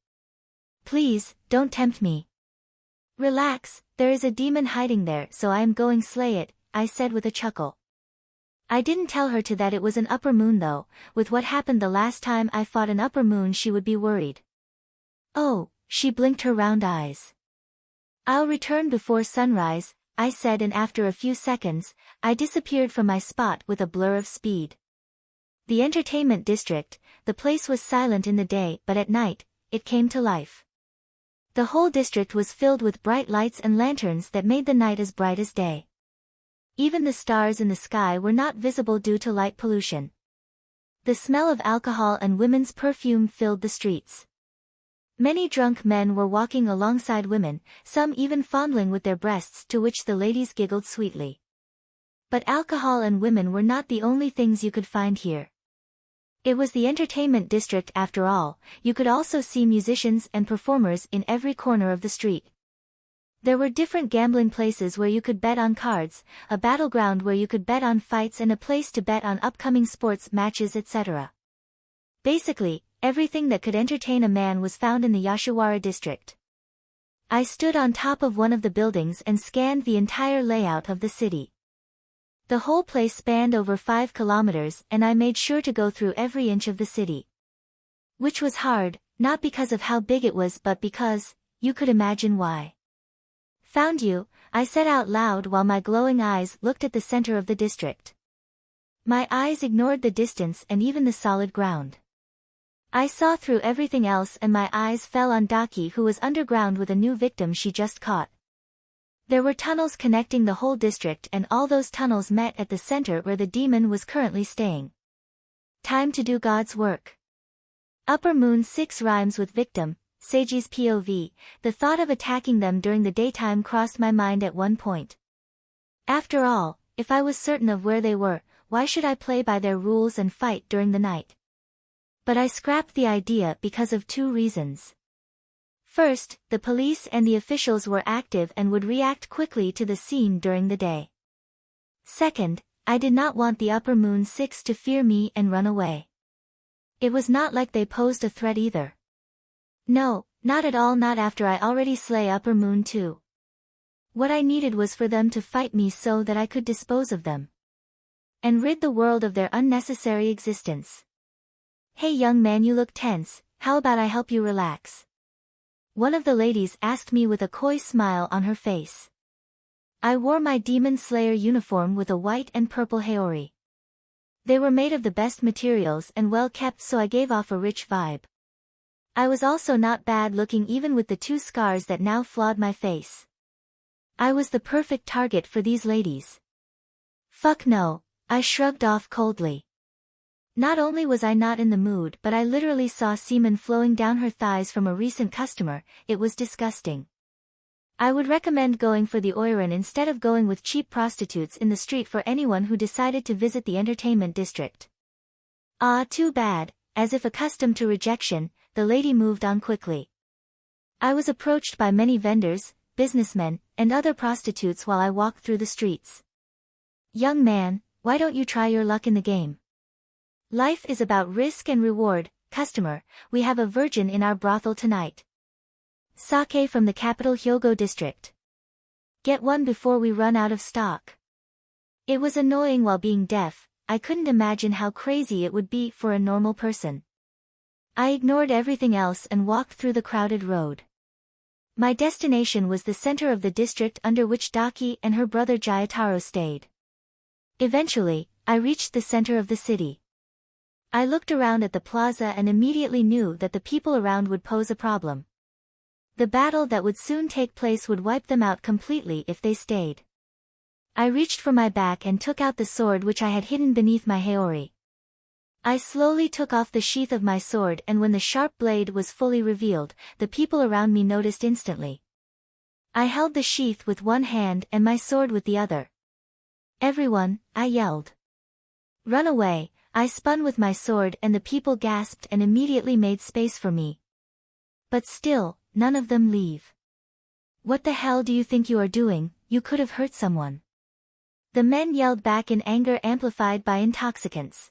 "Please, don't tempt me. Relax, there is a demon hiding there, so I am going slay it," I said with a chuckle. I didn't tell her that it was an upper moon though. With what happened the last time I fought an upper moon, she would be worried. Oh, she blinked her round eyes. I'll return before sunrise, I said, and after a few seconds, I disappeared from my spot with a blur of speed. The entertainment district, the place was silent in the day, but at night, it came to life. The whole district was filled with bright lights and lanterns that made the night as bright as day. Even the stars in the sky were not visible due to light pollution. The smell of alcohol and women's perfume filled the streets. Many drunk men were walking alongside women, some even fondling with their breasts, to which the ladies giggled sweetly. But alcohol and women were not the only things you could find here. It was the entertainment district after all. You could also see musicians and performers in every corner of the street. There were different gambling places where you could bet on cards, a battleground where you could bet on fights, and a place to bet on upcoming sports matches, etc. Basically, everything that could entertain a man was found in the Yoshiwara district. I stood on top of one of the buildings and scanned the entire layout of the city. The whole place spanned over 5 kilometers, and I made sure to go through every inch of the city. Which was hard, not because of how big it was, but because, you could imagine why. Found you, I said out loud while my glowing eyes looked at the center of the district. My eyes ignored the distance and even the solid ground. I saw through everything else, and my eyes fell on Daki, who was underground with a new victim she just caught. There were tunnels connecting the whole district, and all those tunnels met at the center where the demon was currently staying. Time to do God's work. Upper Moon 6 rhymes with victim, Seiji's POV. The thought of attacking them during the daytime crossed my mind at one point. After all, if I was certain of where they were, why should I play by their rules and fight during the night? But I scrapped the idea because of 2 reasons. First, the police and the officials were active and would react quickly to the scene during the day. Second, I did not want the Upper Moon 6 to fear me and run away. It was not like they posed a threat either. No, not at all, not after I already slay Upper Moon 2. What I needed was for them to fight me so that I could dispose of them. And rid the world of their unnecessary existence. Hey young man, you look tense, how about I help you relax? One of the ladies asked me with a coy smile on her face. I wore my Demon Slayer uniform with a white and purple haori. They were made of the best materials and well kept, so I gave off a rich vibe. I was also not bad looking, even with the 2 scars that now flawed my face. I was the perfect target for these ladies. Fuck no, I shrugged off coldly. Not only was I not in the mood, but I literally saw semen flowing down her thighs from a recent customer. It was disgusting. I would recommend going for the oiran instead of going with cheap prostitutes in the street for anyone who decided to visit the entertainment district. Ah, too bad. As if accustomed to rejection, the lady moved on quickly. I was approached by many vendors, businessmen, and other prostitutes while I walked through the streets. Young man, why don't you try your luck in the game? Life is about risk and reward. Customer, we have a virgin in our brothel tonight. Sake from the capital Hyogo district. Get one before we run out of stock. It was annoying while being deaf. I couldn't imagine how crazy it would be for a normal person. I ignored everything else and walked through the crowded road. My destination was the center of the district under which Daki and her brother Jayataro stayed. Eventually, I reached the center of the city. I looked around at the plaza and immediately knew that the people around would pose a problem. The battle that would soon take place would wipe them out completely if they stayed. I reached for my back and took out the sword which I had hidden beneath my haori. I slowly took off the sheath of my sword, and when the sharp blade was fully revealed, the people around me noticed instantly. I held the sheath with one hand and my sword with the other. Everyone, I yelled. Run away. I spun with my sword and the people gasped and immediately made space for me. But still, none of them leave. What the hell do you think you are doing? You could have hurt someone. The men yelled back in anger amplified by intoxicants.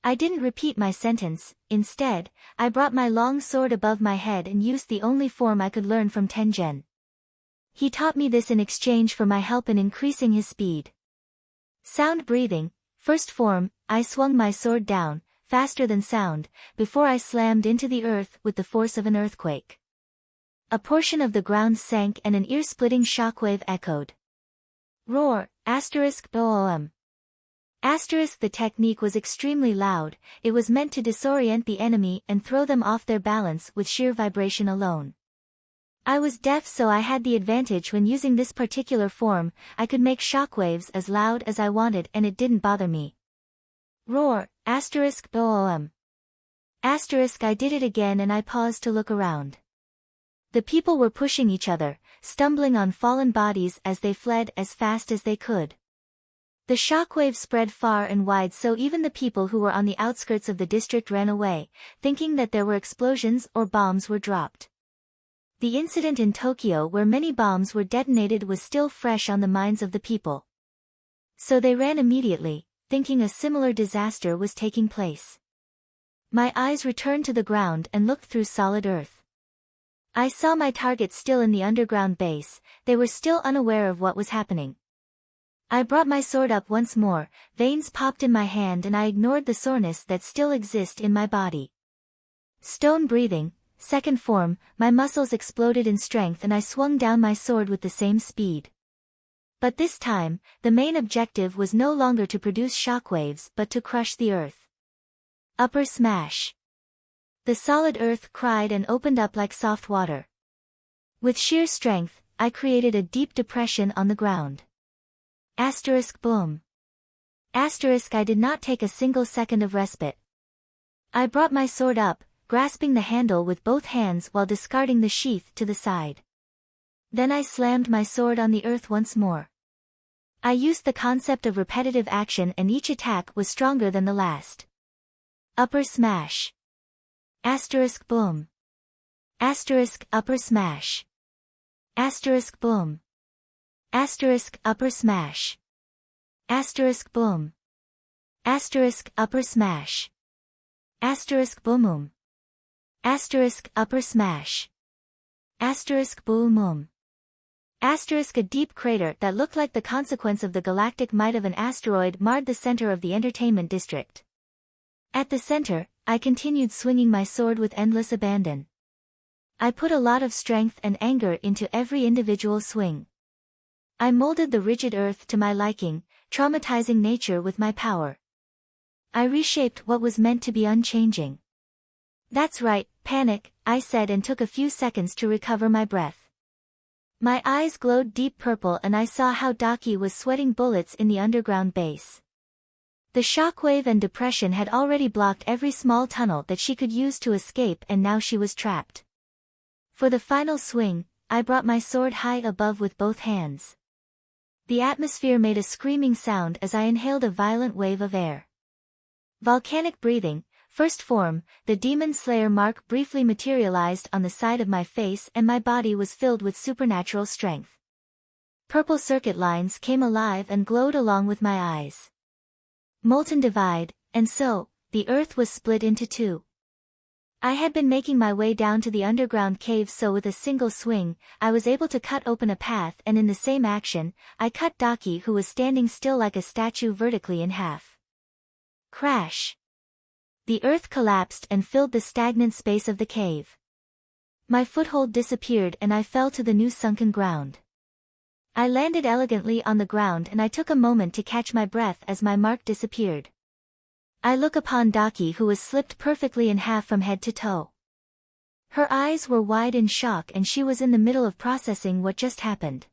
I didn't repeat my sentence. Instead, I brought my long sword above my head and used the only form I could learn from Tengen. He taught me this in exchange for my help in increasing his speed. Sound breathing. First form, I swung my sword down, faster than sound, before I slammed into the earth with the force of an earthquake. A portion of the ground sank and an ear-splitting shockwave echoed. Roar, boom. The technique was extremely loud, it was meant to disorient the enemy and throw them off their balance with sheer vibration alone. I was deaf, so I had the advantage when using this particular form. I could make shockwaves as loud as I wanted and it didn't bother me. Roar, boom. I did it again and I paused to look around. The people were pushing each other, stumbling on fallen bodies as they fled as fast as they could. The shockwave spread far and wide, so even the people who were on the outskirts of the district ran away, thinking that there were explosions or bombs were dropped. The incident in Tokyo where many bombs were detonated was still fresh on the minds of the people. So they ran immediately, thinking a similar disaster was taking place. My eyes returned to the ground and looked through solid earth. I saw my targets still in the underground base, they were still unaware of what was happening. I brought my sword up once more, veins popped in my hand and I ignored the soreness that still exists in my body. Stone breathing, second form, my muscles exploded in strength and I swung down my sword with the same speed. But this time, the main objective was no longer to produce shockwaves but to crush the earth. Upper smash. The solid earth cried and opened up like soft water. With sheer strength, I created a deep depression on the ground. Boom. I did not take a single second of respite. I brought my sword up, grasping the handle with both hands while discarding the sheath to the side. Then I slammed my sword on the earth once more. I used the concept of repetitive action and each attack was stronger than the last. Upper smash. Boom. Upper smash. Boom. Upper smash. Boom. Upper smash. Boom. Upper smash. Boom. A deep crater that looked like the consequence of the galactic might of an asteroid marred the center of the entertainment district. At the center, I continued swinging my sword with endless abandon. I put a lot of strength and anger into every individual swing. I molded the rigid earth to my liking, traumatizing nature with my power. I reshaped what was meant to be unchanging. That's right, panic, I said and took a few seconds to recover my breath. My eyes glowed deep purple and I saw how Daki was sweating bullets in the underground base. The shockwave and depression had already blocked every small tunnel that she could use to escape and now she was trapped. For the final swing, I brought my sword high above with both hands. The atmosphere made a screaming sound as I inhaled a violent wave of air. Volcanic breathing, first form, the demon slayer mark briefly materialized on the side of my face and my body was filled with supernatural strength. Purple circuit lines came alive and glowed along with my eyes. Molten divide, and so, the earth was split into two. I had been making my way down to the underground cave, so with a single swing, I was able to cut open a path and in the same action, I cut Daki who was standing still like a statue vertically in half. Crash! The earth collapsed and filled the stagnant space of the cave. My foothold disappeared and I fell to the new sunken ground. I landed elegantly on the ground and I took a moment to catch my breath as my mark disappeared. I look upon Daki who was slipped perfectly in half from head to toe. Her eyes were wide in shock and she was in the middle of processing what just happened.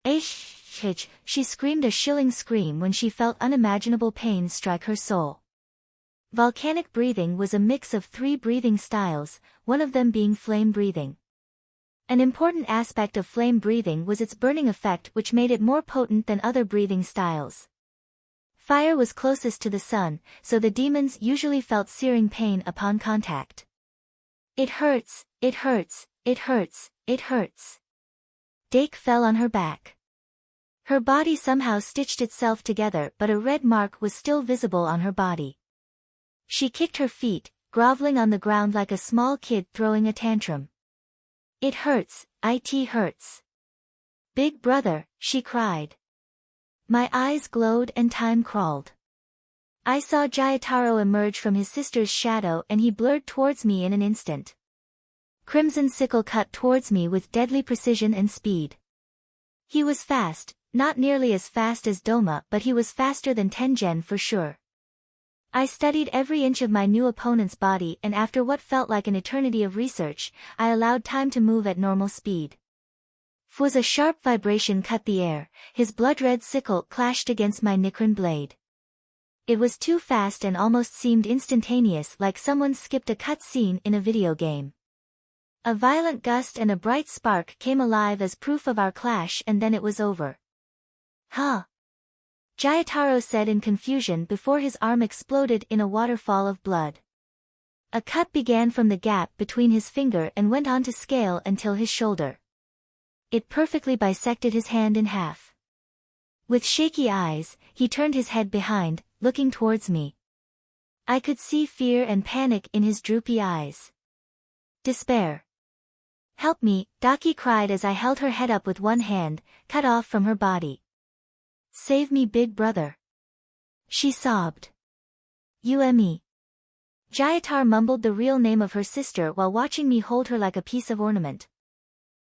She screamed a shilling scream when she felt unimaginable pain strike her soul. Volcanic breathing was a mix of 3 breathing styles, one of them being flame breathing. An important aspect of flame breathing was its burning effect, which made it more potent than other breathing styles. Fire was closest to the sun, so the demons usually felt searing pain upon contact. It hurts, it hurts, it hurts, it hurts. Dake fell on her back. Her body somehow stitched itself together, but a red mark was still visible on her body. She kicked her feet, groveling on the ground like a small kid throwing a tantrum. It hurts, it hurts. Big brother, she cried. My eyes glowed and time crawled. I saw Jayataro emerge from his sister's shadow and he blurred towards me in an instant. Crimson Sickle cut towards me with deadly precision and speed. He was fast, not nearly as fast as Doma, but he was faster than Tengen for sure. I studied every inch of my new opponent's body, and after what felt like an eternity of research, I allowed time to move at normal speed. Fuzz, a sharp vibration cut the air, his blood-red sickle clashed against my Nikrin blade. It was too fast and almost seemed instantaneous, like someone skipped a cut scene in a video game. A violent gust and a bright spark came alive as proof of our clash, and then it was over. Huh? Jayataro said in confusion before his arm exploded in a waterfall of blood. A cut began from the gap between his finger and went on to scale until his shoulder. It perfectly bisected his hand in half. With shaky eyes, he turned his head behind, looking towards me. I could see fear and panic in his droopy eyes. Despair. Help me, Daki cried as I held her head up with one hand, cut off from her body. Save me, big brother. She sobbed. Ume. Jayatar mumbled the real name of her sister while watching me hold her like a piece of ornament.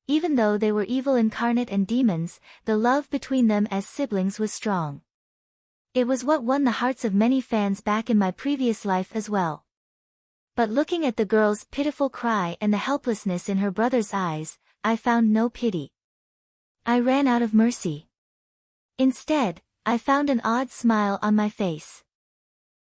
Even though they were evil incarnate and demons, the love between them as siblings was strong. It was what won the hearts of many fans back in my previous life as well. But looking at the girl's pitiful cry and the helplessness in her brother's eyes, I found no pity. I ran out of mercy. Instead, I found an odd smile on my face.